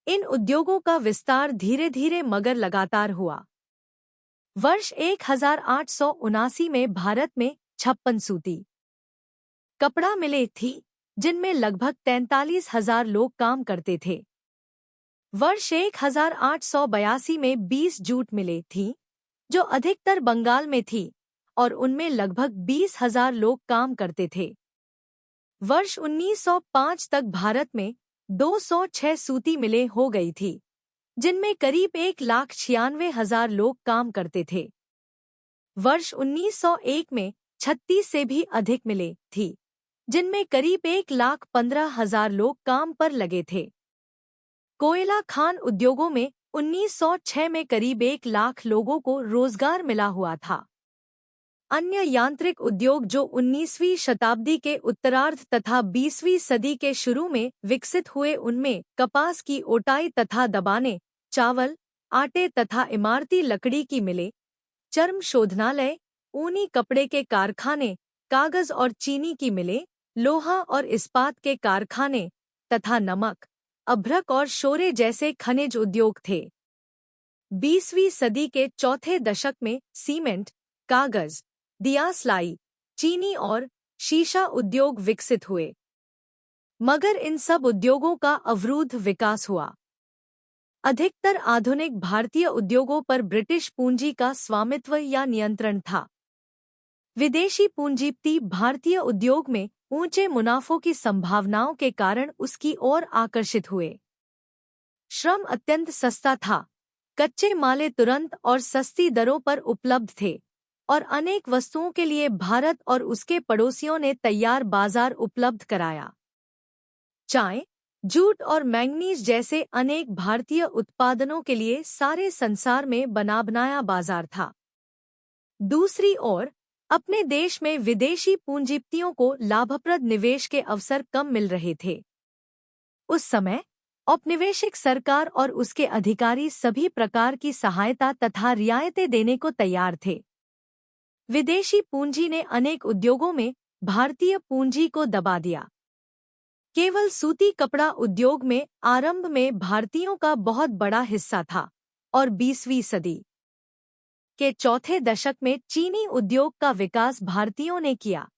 इन उद्योगों का विस्तार धीरे धीरे मगर लगातार हुआ। वर्ष 1879 में भारत में 56 सूती कपड़ा मिलें थी, जिनमें लगभग 43,000 लोग काम करते थे। वर्ष 1882 में 20 जूट मिलें थी, जो अधिकतर बंगाल में थी और उनमें लगभग 20,000 लोग काम करते थे। वर्ष 1905 तक भारत में 206 सूती मिलें हो गई थी, जिनमें करीब 1,96,000 लोग काम करते थे। वर्ष 1901 में 36 से भी अधिक मिलें थी, जिनमें करीब 1,15,000 लोग काम पर लगे थे। कोयला खान उद्योगों में 1906 में करीब 1 लाख लोगों को रोजगार मिला हुआ था। अन्य यांत्रिक उद्योग जो 19वीं शताब्दी के उत्तरार्ध तथा 20वीं सदी के शुरू में विकसित हुए, उनमें कपास की ओटाई तथा दबाने, चावल, आटे तथा इमारती लकड़ी की मिलें, चर्म शोधनालय, ऊनी कपड़े के कारखाने, कागज और चीनी की मिलें, लोहा और इस्पात के कारखाने तथा नमक, अभ्रक और शोरे जैसे खनिज उद्योग थे। 20वीं सदी के चौथे दशक में सीमेंट, कागज, दियासलाई, चीनी और शीशा उद्योग विकसित हुए, मगर इन सब उद्योगों का अवरुद्ध विकास हुआ। अधिकतर आधुनिक भारतीय उद्योगों पर ब्रिटिश पूंजी का स्वामित्व या नियंत्रण था। विदेशी पूंजीपति भारतीय उद्योग में ऊंचे मुनाफों की संभावनाओं के कारण उसकी ओर आकर्षित हुए। श्रम अत्यंत सस्ता था, कच्चे माले तुरंत और सस्ती दरों पर उपलब्ध थे और अनेक वस्तुओं के लिए भारत और उसके पड़ोसियों ने तैयार बाजार उपलब्ध कराया। चाय, जूट और मैंगनीज जैसे अनेक भारतीय उत्पादनों के लिए सारे संसार में बना-बनाया बाजार था। दूसरी ओर, अपने देश में विदेशी पूंजीपतियों को लाभप्रद निवेश के अवसर कम मिल रहे थे। उस समय औपनिवेशिक सरकार और उसके अधिकारी सभी प्रकार की सहायता तथा रियायतें देने को तैयार थे। विदेशी पूंजी ने अनेक उद्योगों में भारतीय पूंजी को दबा दिया। केवल सूती कपड़ा उद्योग में आरंभ में भारतीयों का बहुत बड़ा हिस्सा था और 20वीं सदी के चौथे दशक में चीनी उद्योग का विकास भारतीयों ने किया।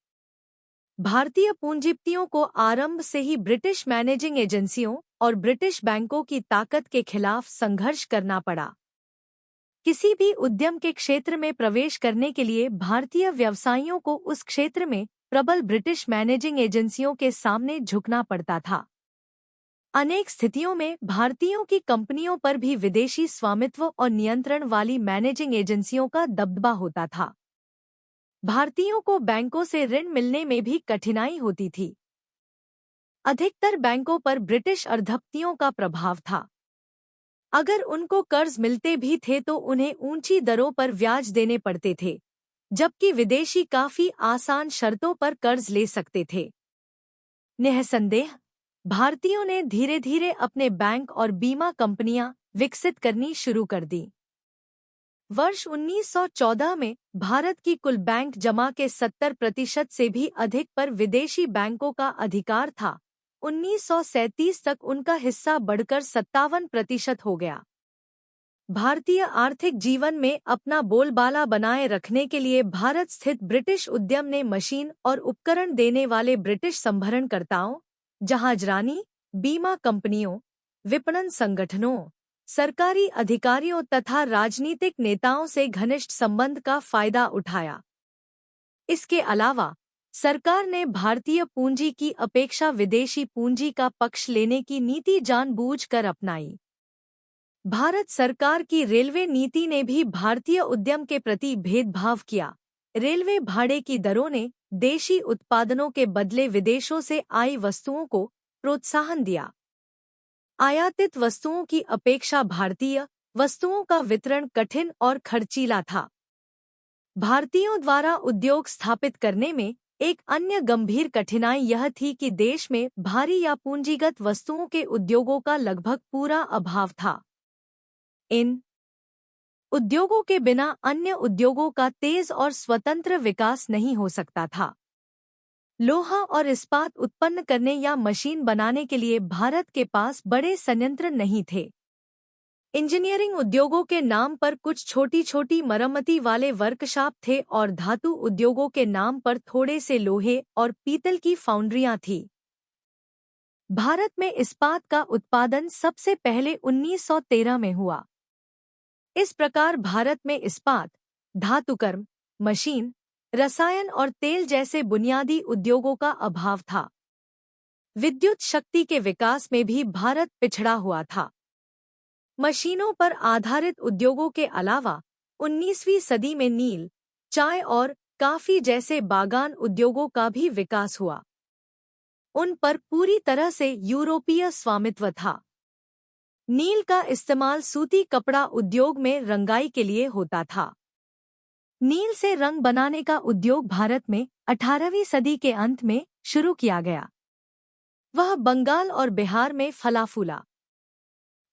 भारतीय पूंजीपतियों को आरंभ से ही ब्रिटिश मैनेजिंग एजेंसियों और ब्रिटिश बैंकों की ताकत के खिलाफ संघर्ष करना पड़ा। किसी भी उद्यम के क्षेत्र में प्रवेश करने के लिए भारतीय व्यवसायियों को उस क्षेत्र में प्रबल ब्रिटिश मैनेजिंग एजेंसियों के सामने झुकना पड़ता था। अनेक स्थितियों में भारतीयों की कंपनियों पर भी विदेशी स्वामित्व और नियंत्रण वाली मैनेजिंग एजेंसियों का दबदबा होता था। भारतीयों को बैंकों से ऋण मिलने में भी कठिनाई होती थी। अधिकतर बैंकों पर ब्रिटिश अर्धपतियों का प्रभाव था। अगर उनको कर्ज मिलते भी थे तो उन्हें ऊंची दरों पर ब्याज देने पड़ते थे, जबकि विदेशी काफी आसान शर्तों पर कर्ज ले सकते थे। निःसंदेह भारतीयों ने धीरे धीरे अपने बैंक और बीमा कंपनियां विकसित करनी शुरू कर दी। वर्ष 1914 में भारत की कुल बैंक जमा के 70% से भी अधिक पर विदेशी बैंकों का अधिकार था। 1937 तक उनका हिस्सा बढ़कर 57% हो गया। भारतीय आर्थिक जीवन में अपना बोलबाला बनाए रखने के लिए भारत स्थित ब्रिटिश उद्यम ने मशीन और उपकरण देने वाले ब्रिटिश संभरणकर्ताओं, जहाजरानी, बीमा कंपनियों, विपणन संगठनों, सरकारी अधिकारियों तथा राजनीतिक नेताओं से घनिष्ठ संबंध का फायदा उठाया। इसके अलावा सरकार ने भारतीय पूंजी की अपेक्षा विदेशी पूंजी का पक्ष लेने की नीति जानबूझकर अपनाई। भारत सरकार की रेलवे नीति ने भी भारतीय उद्यम के प्रति भेदभाव किया। रेलवे भाड़े की दरों ने देशी उत्पादनों के बदले विदेशों से आई वस्तुओं को प्रोत्साहन दिया। आयातित वस्तुओं की अपेक्षा भारतीय वस्तुओं का वितरण कठिन और खर्चीला था। भारतीयों द्वारा उद्योग स्थापित करने में एक अन्य गंभीर कठिनाई यह थी कि देश में भारी या पूंजीगत वस्तुओं के उद्योगों का लगभग पूरा अभाव था। इन उद्योगों के बिना अन्य उद्योगों का तेज और स्वतंत्र विकास नहीं हो सकता था। लोहा और इस्पात उत्पन्न करने या मशीन बनाने के लिए भारत के पास बड़े संयंत्र नहीं थे। इंजीनियरिंग उद्योगों के नाम पर कुछ छोटी छोटी मरम्मती वाले वर्कशॉप थे और धातु उद्योगों के नाम पर थोड़े से लोहे और पीतल की फाउंड्रियां थीं। भारत में इस्पात का उत्पादन सबसे पहले 1913 में हुआ। इस प्रकार भारत में इस्पात, धातुकर्म, मशीन, रसायन और तेल जैसे बुनियादी उद्योगों का अभाव था। विद्युत शक्ति के विकास में भी भारत पिछड़ा हुआ था। मशीनों पर आधारित उद्योगों के अलावा 19वीं सदी में नील, चाय और कॉफी जैसे बागान उद्योगों का भी विकास हुआ। उन पर पूरी तरह से यूरोपीय स्वामित्व था। नील का इस्तेमाल सूती कपड़ा उद्योग में रंगाई के लिए होता था। नील से रंग बनाने का उद्योग भारत में 18वीं सदी के अंत में शुरू किया गया। वह बंगाल और बिहार में फला फूला।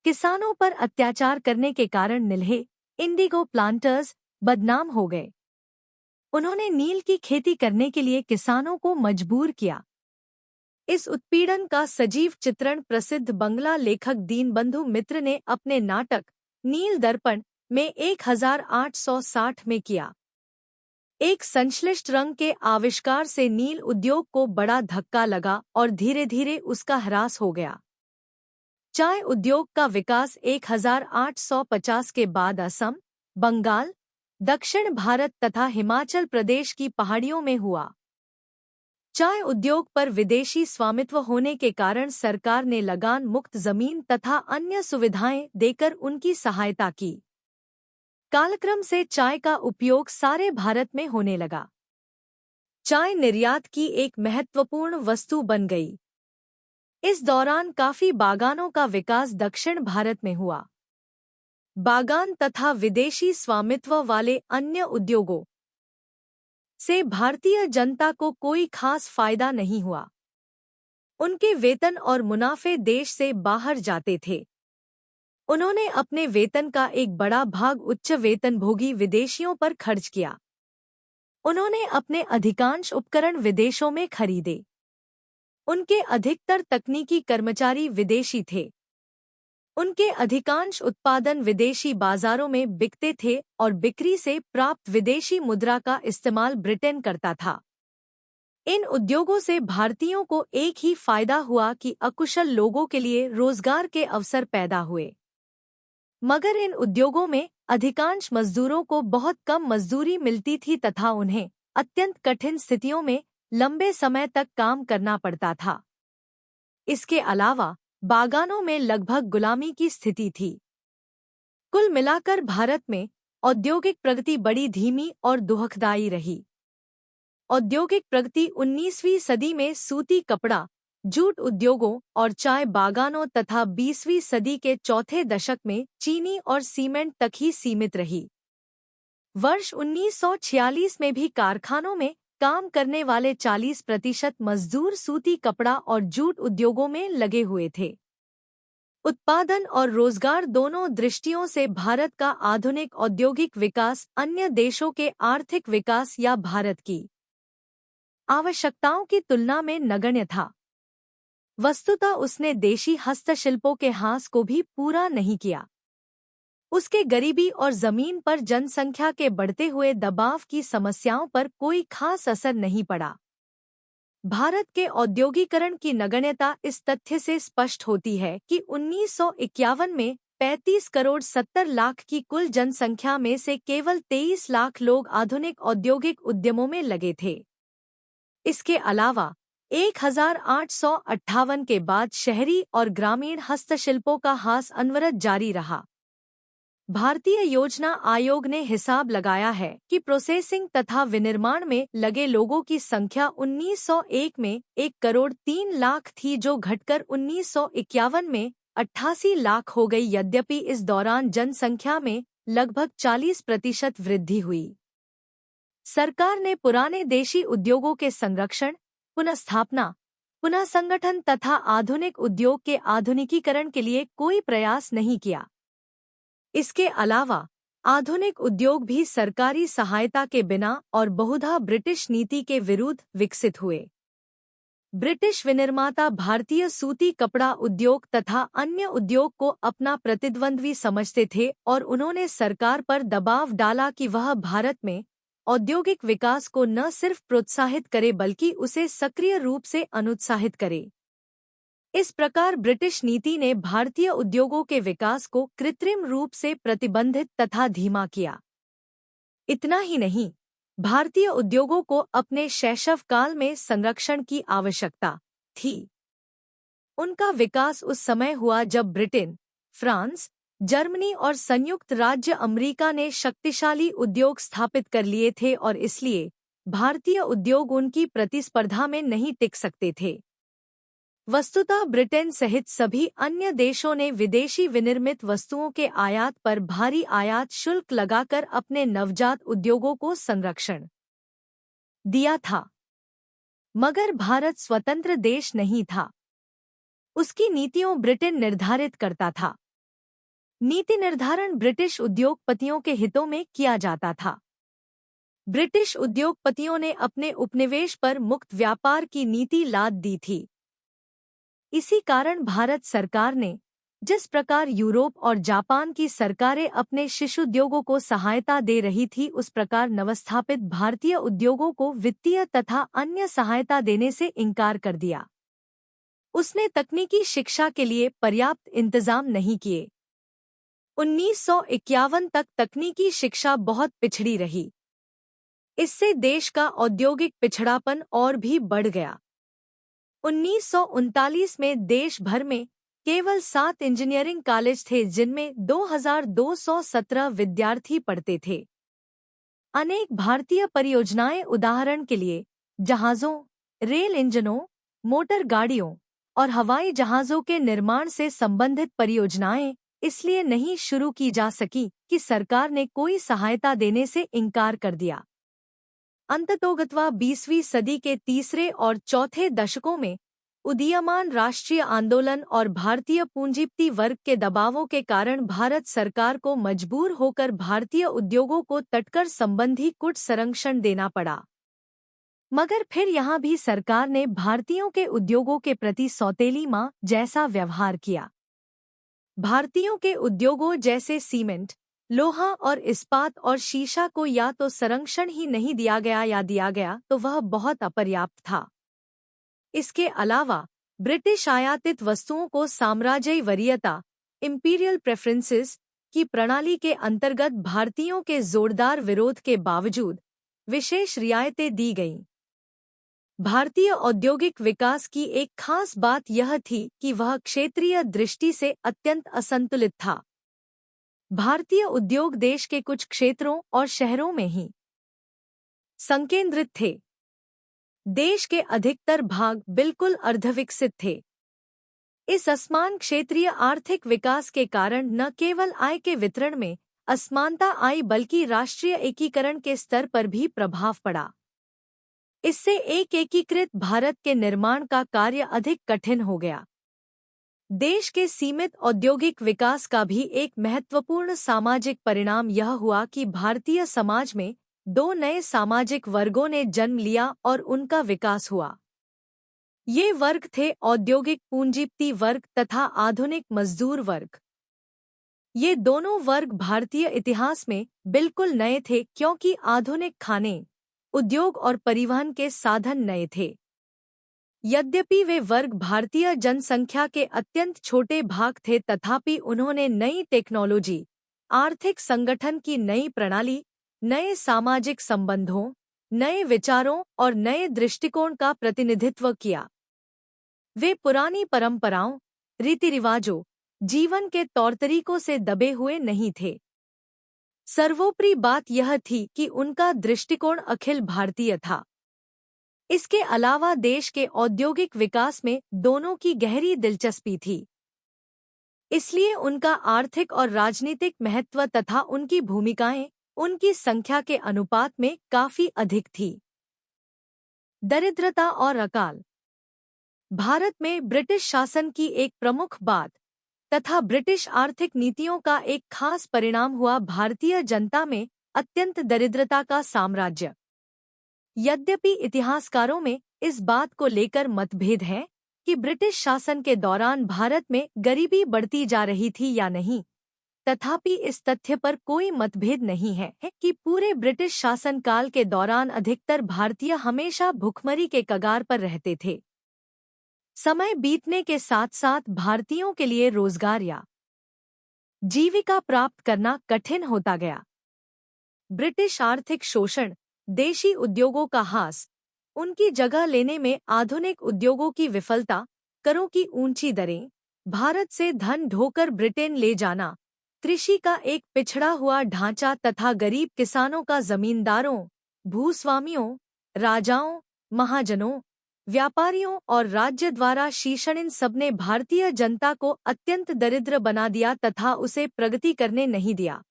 किसानों पर अत्याचार करने के कारण नील्हे, इंडिगो प्लांटर्स बदनाम हो गए। उन्होंने नील की खेती करने के लिए किसानों को मजबूर किया। इस उत्पीड़न का सजीव चित्रण प्रसिद्ध बंगला लेखक दीनबंधु मित्र ने अपने नाटक नील दर्पण में 1860 में किया। एक संश्लिष्ट रंग के आविष्कार से नील उद्योग को बड़ा धक्का लगा और धीरे धीरे उसका ह्रास हो गया। चाय उद्योग का विकास 1850 के बाद असम, बंगाल, दक्षिण भारत तथा हिमाचल प्रदेश की पहाड़ियों में हुआ। चाय उद्योग पर विदेशी स्वामित्व होने के कारण सरकार ने लगान मुक्त जमीन तथा अन्य सुविधाएं देकर उनकी सहायता की। कालक्रम से चाय का उपयोग सारे भारत में होने लगा। चाय निर्यात की एक महत्वपूर्ण वस्तु बन गई। इस दौरान काफी बागानों का विकास दक्षिण भारत में हुआ। बागान तथा विदेशी स्वामित्व वाले अन्य उद्योगों से भारतीय जनता को कोई खास फायदा नहीं हुआ। उनके वेतन और मुनाफे देश से बाहर जाते थे। उन्होंने अपने वेतन का एक बड़ा भाग उच्च वेतनभोगी विदेशियों पर खर्च किया। उन्होंने अपने अधिकांश उपकरण विदेशों में खरीदे। उनके अधिकतर तकनीकी कर्मचारी विदेशी थे। उनके अधिकांश उत्पादन विदेशी बाजारों में बिकते थे और बिक्री से प्राप्त विदेशी मुद्रा का इस्तेमाल ब्रिटेन करता था। इन उद्योगों से भारतीयों को एक ही फायदा हुआ कि अकुशल लोगों के लिए रोजगार के अवसर पैदा हुए। मगर इन उद्योगों में अधिकांश मजदूरों को बहुत कम मजदूरी मिलती थी तथा उन्हें अत्यंत कठिन स्थितियों में लंबे समय तक काम करना पड़ता था। इसके अलावा बागानों में लगभग गुलामी की स्थिति थी। कुल मिलाकर भारत में औद्योगिक प्रगति बड़ी धीमी और दुखदायी रही। औद्योगिक प्रगति 19वीं सदी में सूती कपड़ा, जूट उद्योगों और चाय बागानों तथा 20वीं सदी के चौथे दशक में चीनी और सीमेंट तक ही सीमित रही। वर्ष 1946 में भी कारखानों में काम करने वाले 40% मजदूर सूती कपड़ा और जूट उद्योगों में लगे हुए थे। उत्पादन और रोजगार दोनों दृष्टियों से भारत का आधुनिक औद्योगिक विकास अन्य देशों के आर्थिक विकास या भारत की आवश्यकताओं की तुलना में नगण्य था। वस्तुतः उसने देशी हस्तशिल्पों के ह्रास को भी पूरा नहीं किया। उसके गरीबी और जमीन पर जनसंख्या के बढ़ते हुए दबाव की समस्याओं पर कोई खास असर नहीं पड़ा। भारत के औद्योगिकरण की नगण्यता इस तथ्य से स्पष्ट होती है कि 1951 में 35 करोड़ 70 लाख की कुल जनसंख्या में से केवल 23 लाख लोग आधुनिक औद्योगिक उद्यमों में लगे थे। इसके अलावा 1858 के बाद शहरी और ग्रामीण हस्तशिल्पों का ह्रास अनवरत जारी रहा। भारतीय योजना आयोग ने हिसाब लगाया है कि प्रोसेसिंग तथा विनिर्माण में लगे लोगों की संख्या 1901 में 1 करोड़ 3 लाख थी, जो घटकर 1951 में 88 लाख हो गई। यद्यपि इस दौरान जनसंख्या में लगभग 40% वृद्धि हुई। सरकार ने पुराने देशी उद्योगों के संरक्षण, पुनर्स्थापना, पुनः संगठन तथा आधुनिक उद्योग के आधुनिकीकरण के लिए कोई प्रयास नहीं किया। इसके अलावा आधुनिक उद्योग भी सरकारी सहायता के बिना और बहुधा ब्रिटिश नीति के विरुद्ध विकसित हुए। ब्रिटिश विनिर्माता भारतीय सूती कपड़ा उद्योग तथा अन्य उद्योग को अपना प्रतिद्वंद्वी समझते थे और उन्होंने सरकार पर दबाव डाला कि वह भारत में औद्योगिक विकास को न सिर्फ प्रोत्साहित करे बल्कि उसे सक्रिय रूप से अनुत्साहित करे। इस प्रकार ब्रिटिश नीति ने भारतीय उद्योगों के विकास को कृत्रिम रूप से प्रतिबंधित तथा धीमा किया। इतना ही नहीं, भारतीय उद्योगों को अपने शैशव काल में संरक्षण की आवश्यकता थी। उनका विकास उस समय हुआ जब ब्रिटेन, फ्रांस, जर्मनी और संयुक्त राज्य अमेरिका ने शक्तिशाली उद्योग स्थापित कर लिए थे और इसलिए भारतीय उद्योग उनकी प्रतिस्पर्धा में नहीं टिक सकते थे। वस्तुतः ब्रिटेन सहित सभी अन्य देशों ने विदेशी विनिर्मित वस्तुओं के आयात पर भारी आयात शुल्क लगाकर अपने नवजात उद्योगों को संरक्षण दिया था। मगर भारत स्वतंत्र देश नहीं था। उसकी नीतियों ब्रिटेन निर्धारित करता था। नीति निर्धारण ब्रिटिश उद्योगपतियों के हितों में किया जाता था। ब्रिटिश उद्योगपतियों ने अपने उपनिवेश पर मुक्त व्यापार की नीति लाद दी थी। इसी कारण भारत सरकार ने जिस प्रकार यूरोप और जापान की सरकारें अपने शिशुद्योगों को सहायता दे रही थी, उस प्रकार नवस्थापित भारतीय उद्योगों को वित्तीय तथा अन्य सहायता देने से इनकार कर दिया। उसने तकनीकी शिक्षा के लिए पर्याप्त इंतजाम नहीं किए। 1951 तक तकनीकी शिक्षा बहुत पिछड़ी रही। इससे देश का औद्योगिक पिछड़ापन और भी बढ़ गया। 1939 में देश भर में केवल 7 इंजीनियरिंग कॉलेज थे, जिनमें 2217 विद्यार्थी पढ़ते थे। अनेक भारतीय परियोजनाएं, उदाहरण के लिए जहाज़ों, रेल इंजनों, मोटर गाड़ियों और हवाई जहाज़ों के निर्माण से संबंधित परियोजनाएं इसलिए नहीं शुरू की जा सकी कि सरकार ने कोई सहायता देने से इनकार कर दिया। अंततोगत्वा 20वीं सदी के तीसरे और चौथे दशकों में उदीयमान राष्ट्रीय आंदोलन और भारतीय पूंजीपति वर्ग के दबावों के कारण भारत सरकार को मजबूर होकर भारतीय उद्योगों को तटकर संबंधी कुछ संरक्षण देना पड़ा। मगर फिर यहाँ भी सरकार ने भारतीयों के उद्योगों के प्रति सौतेली मां जैसा व्यवहार किया। भारतीयों के उद्योगों जैसे सीमेंट, लोहा और इस्पात और शीशा को या तो संरक्षण ही नहीं दिया गया या दिया गया तो वह बहुत अपर्याप्त था। इसके अलावा ब्रिटिश आयातित वस्तुओं को साम्राज्यी वरीयता, इंपीरियल प्रेफरेंसेस की प्रणाली के अंतर्गत भारतीयों के जोरदार विरोध के बावजूद विशेष रियायतें दी गईं। भारतीय औद्योगिक विकास की एक खास बात यह थी कि वह क्षेत्रीय दृष्टि से अत्यंत असंतुलित था। भारतीय उद्योग देश के कुछ क्षेत्रों और शहरों में ही संकेंद्रित थे। देश के अधिकतर भाग बिल्कुल अर्धविकसित थे। इस असमान क्षेत्रीय आर्थिक विकास के कारण न केवल आय के वितरण में असमानता आई बल्कि राष्ट्रीय एकीकरण के स्तर पर भी प्रभाव पड़ा। इससे एक एकीकृत भारत के निर्माण का कार्य अधिक कठिन हो गया। देश के सीमित औद्योगिक विकास का भी एक महत्वपूर्ण सामाजिक परिणाम यह हुआ कि भारतीय समाज में दो नए सामाजिक वर्गों ने जन्म लिया और उनका विकास हुआ। ये वर्ग थे औद्योगिक पूंजीपति वर्ग तथा आधुनिक मजदूर वर्ग। ये दोनों वर्ग भारतीय इतिहास में बिल्कुल नए थे क्योंकि आधुनिक खाने, उद्योग और परिवहन के साधन नए थे। यद्यपि वे वर्ग भारतीय जनसंख्या के अत्यंत छोटे भाग थे तथापि उन्होंने नई टेक्नोलॉजी, आर्थिक संगठन की नई प्रणाली, नए सामाजिक संबंधों, नए विचारों और नए दृष्टिकोण का प्रतिनिधित्व किया। वे पुरानी परंपराओं, रीति रिवाजों, जीवन के तौर तरीकों से दबे हुए नहीं थे। सर्वोपरि बात यह थी कि उनका दृष्टिकोण अखिल भारतीय था। इसके अलावा देश के औद्योगिक विकास में दोनों की गहरी दिलचस्पी थी। इसलिए उनका आर्थिक और राजनीतिक महत्व तथा उनकी भूमिकाएं उनकी संख्या के अनुपात में काफी अधिक थी। दरिद्रता और अकाल। भारत में ब्रिटिश शासन की एक प्रमुख बात तथा ब्रिटिश आर्थिक नीतियों का एक खास परिणाम हुआ भारतीय जनता में अत्यंत दरिद्रता का साम्राज्य। यद्यपि इतिहासकारों में इस बात को लेकर मतभेद है कि ब्रिटिश शासन के दौरान भारत में गरीबी बढ़ती जा रही थी या नहीं, तथापि इस तथ्य पर कोई मतभेद नहीं है कि पूरे ब्रिटिश शासनकाल के दौरान अधिकतर भारतीय हमेशा भुखमरी के कगार पर रहते थे। समय बीतने के साथ साथ भारतीयों के लिए रोजगार या जीविका प्राप्त करना कठिन होता गया। ब्रिटिश आर्थिक शोषण, देशी उद्योगों का ह्रास, उनकी जगह लेने में आधुनिक उद्योगों की विफलता, करों की ऊंची दरें, भारत से धन ढोकर ब्रिटेन ले जाना, कृषि का एक पिछड़ा हुआ ढांचा तथा गरीब किसानों का जमींदारों, भूस्वामियों, राजाओं, महाजनों, व्यापारियों और राज्य द्वारा शोषण, इन सबने भारतीय जनता को अत्यंत दरिद्र बना दिया तथा उसे प्रगति करने नहीं दिया।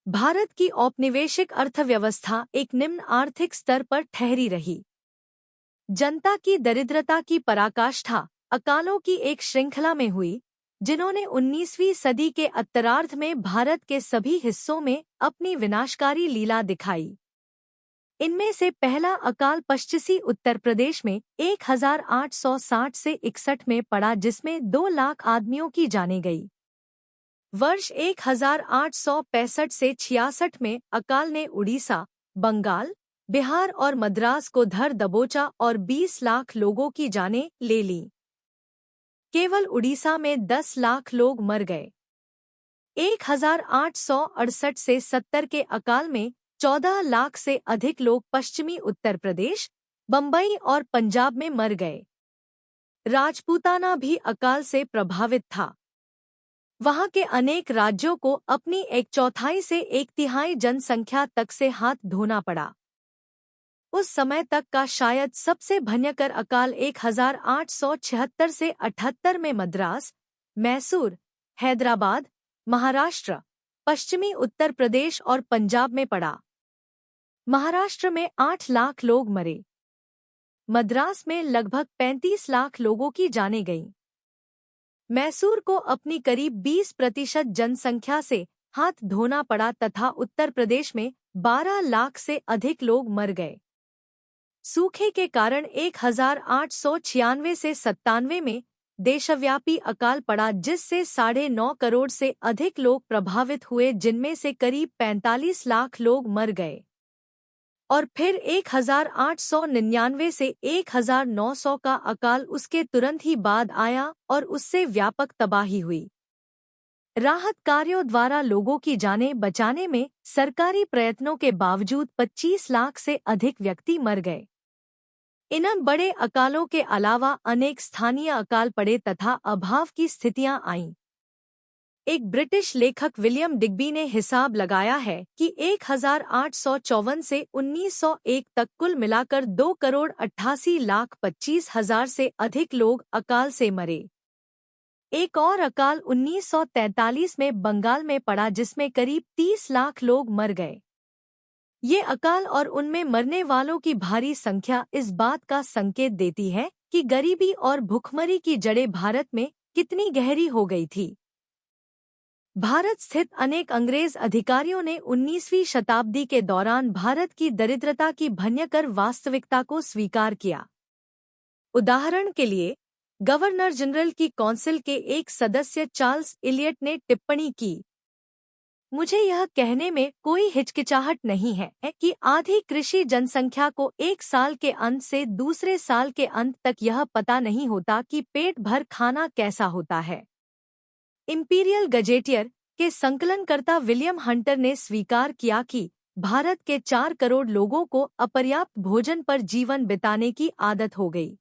भारत की औपनिवेशिक अर्थव्यवस्था एक निम्न आर्थिक स्तर पर ठहरी रही। जनता की दरिद्रता की पराकाष्ठा अकालों की एक श्रृंखला में हुई, जिन्होंने 19वीं सदी के उत्तरार्ध में भारत के सभी हिस्सों में अपनी विनाशकारी लीला दिखाई। इनमें से पहला अकाल पश्चिमी उत्तर प्रदेश में 1860 से 61 में पड़ा, जिसमें 2 लाख आदमियों की जानें गई। वर्ष 1865 से 66 में अकाल ने उड़ीसा, बंगाल, बिहार और मद्रास को धर दबोचा और 20 लाख लोगों की जानें ले लीं। केवल उड़ीसा में 10 लाख लोग मर गए। 1868 से 70 के अकाल में 14 लाख से अधिक लोग पश्चिमी उत्तर प्रदेश, बम्बई और पंजाब में मर गए। राजपूताना भी अकाल से प्रभावित था। वहां के अनेक राज्यों को अपनी 1/4 से 1/3 जनसंख्या तक से हाथ धोना पड़ा। उस समय तक का शायद सबसे भयंकर अकाल 1876 से 78 में मद्रास, मैसूर, हैदराबाद, महाराष्ट्र, पश्चिमी उत्तर प्रदेश और पंजाब में पड़ा। महाराष्ट्र में 8 लाख लोग मरे। मद्रास में लगभग 35 लाख लोगों की जानें गईं। मैसूर को अपनी करीब 20% जनसंख्या से हाथ धोना पड़ा तथा उत्तर प्रदेश में 12 लाख से अधिक लोग मर गए। सूखे के कारण 1896 से 97 में देशव्यापी अकाल पड़ा, जिससे 9.5 करोड़ से अधिक लोग प्रभावित हुए, जिनमें से करीब 45 लाख लोग मर गए। और फिर 1899 से 1900 का अकाल उसके तुरंत ही बाद आया और उससे व्यापक तबाही हुई। राहत कार्यों द्वारा लोगों की जानें बचाने में सरकारी प्रयत्नों के बावजूद 25 लाख से अधिक व्यक्ति मर गए। इन बड़े अकालों के अलावा अनेक स्थानीय अकाल पड़े तथा अभाव की स्थितियां आईं। एक ब्रिटिश लेखक विलियम डिग्बी ने हिसाब लगाया है कि 1854 से 1901 तक कुल मिलाकर 2,88,25,000 से अधिक लोग अकाल से मरे। एक और अकाल 1943 में बंगाल में पड़ा जिसमें करीब 30 लाख लोग मर गए। ये अकाल और उनमें मरने वालों की भारी संख्या इस बात का संकेत देती है कि गरीबी और भुखमरी की जड़ें भारत में कितनी गहरी हो गई थी। भारत स्थित अनेक अंग्रेज अधिकारियों ने 19वीं शताब्दी के दौरान भारत की दरिद्रता की भयंकर वास्तविकता को स्वीकार किया। उदाहरण के लिए, गवर्नर जनरल की काउंसिल के एक सदस्य चार्ल्स इलियट ने टिप्पणी की, मुझे यह कहने में कोई हिचकिचाहट नहीं है कि आधी कृषि जनसंख्या को एक साल के अंत से दूसरे साल के अंत तक यह पता नहीं होता कि पेट भर खाना कैसा होता है। इंपीरियल गजेटियर के संकलनकर्ता विलियम हंटर ने स्वीकार किया कि भारत के 4 करोड़ लोगों को अपर्याप्त भोजन पर जीवन बिताने की आदत हो गई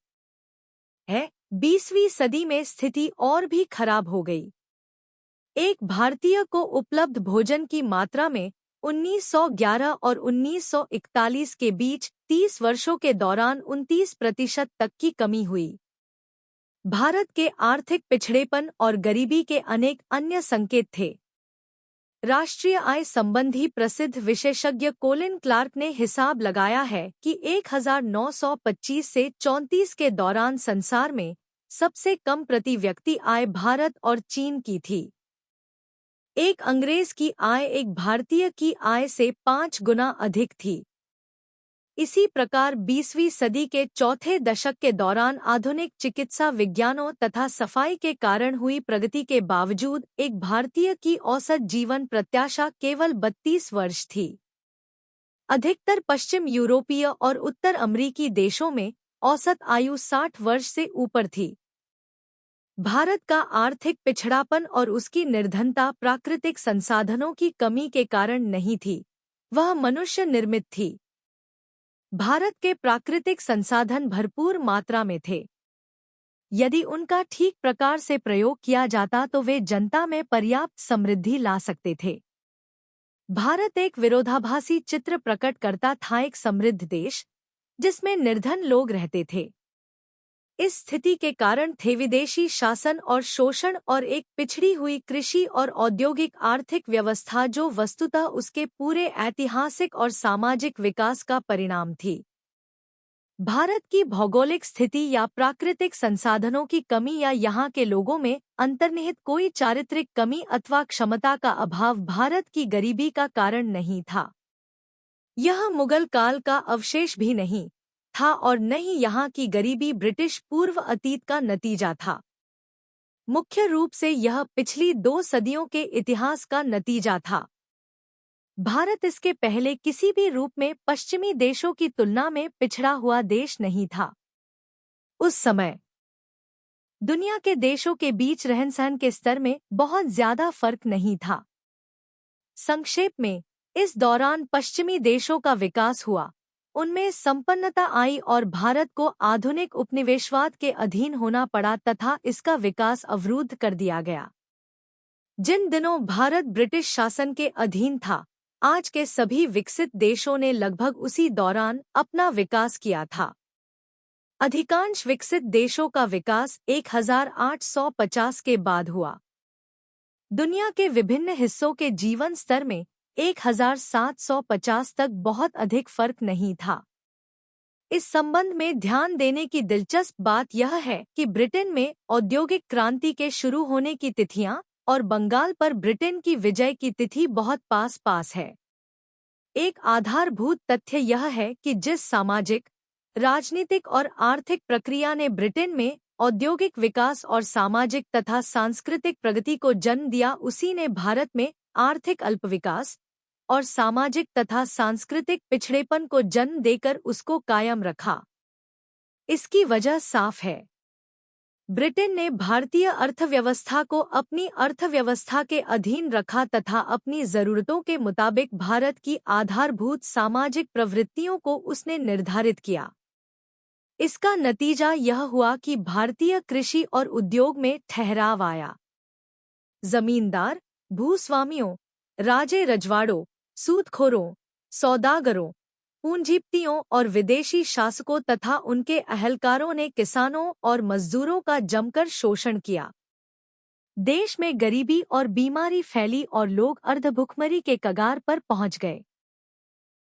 है। 20वीं सदी में स्थिति और भी खराब हो गई। एक भारतीय को उपलब्ध भोजन की मात्रा में 1911 और 1941 के बीच 30 वर्षों के दौरान 29% तक की कमी हुई। भारत के आर्थिक पिछड़ेपन और गरीबी के अनेक अन्य संकेत थे। राष्ट्रीय आय संबंधी प्रसिद्ध विशेषज्ञ कोलिन क्लार्क ने हिसाब लगाया है कि 1925 से 34 के दौरान संसार में सबसे कम प्रति व्यक्ति आय भारत और चीन की थी। एक अंग्रेज की आय एक भारतीय की आय से 5 गुना अधिक थी। इसी प्रकार 20वीं सदी के चौथे दशक के दौरान आधुनिक चिकित्सा विज्ञानों तथा सफाई के कारण हुई प्रगति के बावजूद एक भारतीय की औसत जीवन प्रत्याशा केवल 32 वर्ष थी। अधिकतर पश्चिम यूरोपीय और उत्तर अमेरिकी देशों में औसत आयु 60 वर्ष से ऊपर थी। भारत का आर्थिक पिछड़ापन और उसकी निर्धनता प्राकृतिक संसाधनों की कमी के कारण नहीं थी, वह मनुष्य निर्मित थी। भारत के प्राकृतिक संसाधन भरपूर मात्रा में थे। यदि उनका ठीक प्रकार से प्रयोग किया जाता तो वे जनता में पर्याप्त समृद्धि ला सकते थे। भारत एक विरोधाभासी चित्र प्रकट करता था, एक समृद्ध देश जिसमें निर्धन लोग रहते थे। इस स्थिति के कारण थे विदेशी शासन और शोषण और एक पिछड़ी हुई कृषि और औद्योगिक आर्थिक व्यवस्था जो वस्तुतः उसके पूरे ऐतिहासिक और सामाजिक विकास का परिणाम थी। भारत की भौगोलिक स्थिति या प्राकृतिक संसाधनों की कमी या यहाँ के लोगों में अंतर्निहित कोई चारित्रिक कमी अथवा क्षमता का अभाव भारत की गरीबी का कारण नहीं था। यह मुगल काल का अवशेष भी नहीं था और न ही यहाँ की गरीबी ब्रिटिश पूर्व अतीत का नतीजा था। मुख्य रूप से यह पिछली 2 सदियों के इतिहास का नतीजा था। भारत इसके पहले किसी भी रूप में पश्चिमी देशों की तुलना में पिछड़ा हुआ देश नहीं था। उस समय दुनिया के देशों के बीच रहन-सहन के स्तर में बहुत ज्यादा फर्क नहीं था। संक्षेप में, इस दौरान पश्चिमी देशों का विकास हुआ, उनमें संपन्नता आई और भारत को आधुनिक उपनिवेशवाद के अधीन होना पड़ा तथा इसका विकास अवरुद्ध कर दिया गया। जिन दिनों भारत ब्रिटिश शासन के अधीन था, आज के सभी विकसित देशों ने लगभग उसी दौरान अपना विकास किया था। अधिकांश विकसित देशों का विकास 1850 के बाद हुआ। दुनिया के विभिन्न हिस्सों के जीवन स्तर में 1750 तक बहुत अधिक फर्क नहीं था। इस संबंध में ध्यान देने की दिलचस्प बात यह है कि ब्रिटेन में औद्योगिक क्रांति के शुरू होने की तिथियां और बंगाल पर ब्रिटेन की विजय की तिथि बहुत पास है। एक आधारभूत तथ्य यह है कि जिस सामाजिक, राजनीतिक और आर्थिक प्रक्रिया ने ब्रिटेन में औद्योगिक विकास और सामाजिक तथा सांस्कृतिक प्रगति को जन्म दिया, उसी ने भारत में आर्थिक अल्पविकास और सामाजिक तथा सांस्कृतिक पिछड़ेपन को जन्म देकर उसको कायम रखा। इसकी वजह साफ है। ब्रिटेन ने भारतीय अर्थव्यवस्था को अपनी अर्थव्यवस्था के अधीन रखा तथा अपनी जरूरतों के मुताबिक भारत की आधारभूत सामाजिक प्रवृत्तियों को उसने निर्धारित किया। इसका नतीजा यह हुआ कि भारतीय कृषि और उद्योग में ठहराव आया। जमींदार, भूस्वामियों, राजे रजवाड़ों, सूदखोरों, सौदागरों, पूंजीपतियों और विदेशी शासकों तथा उनके अहलकारों ने किसानों और मजदूरों का जमकर शोषण किया। देश में गरीबी और बीमारी फैली और लोग अर्धभुखमरी के कगार पर पहुंच गए।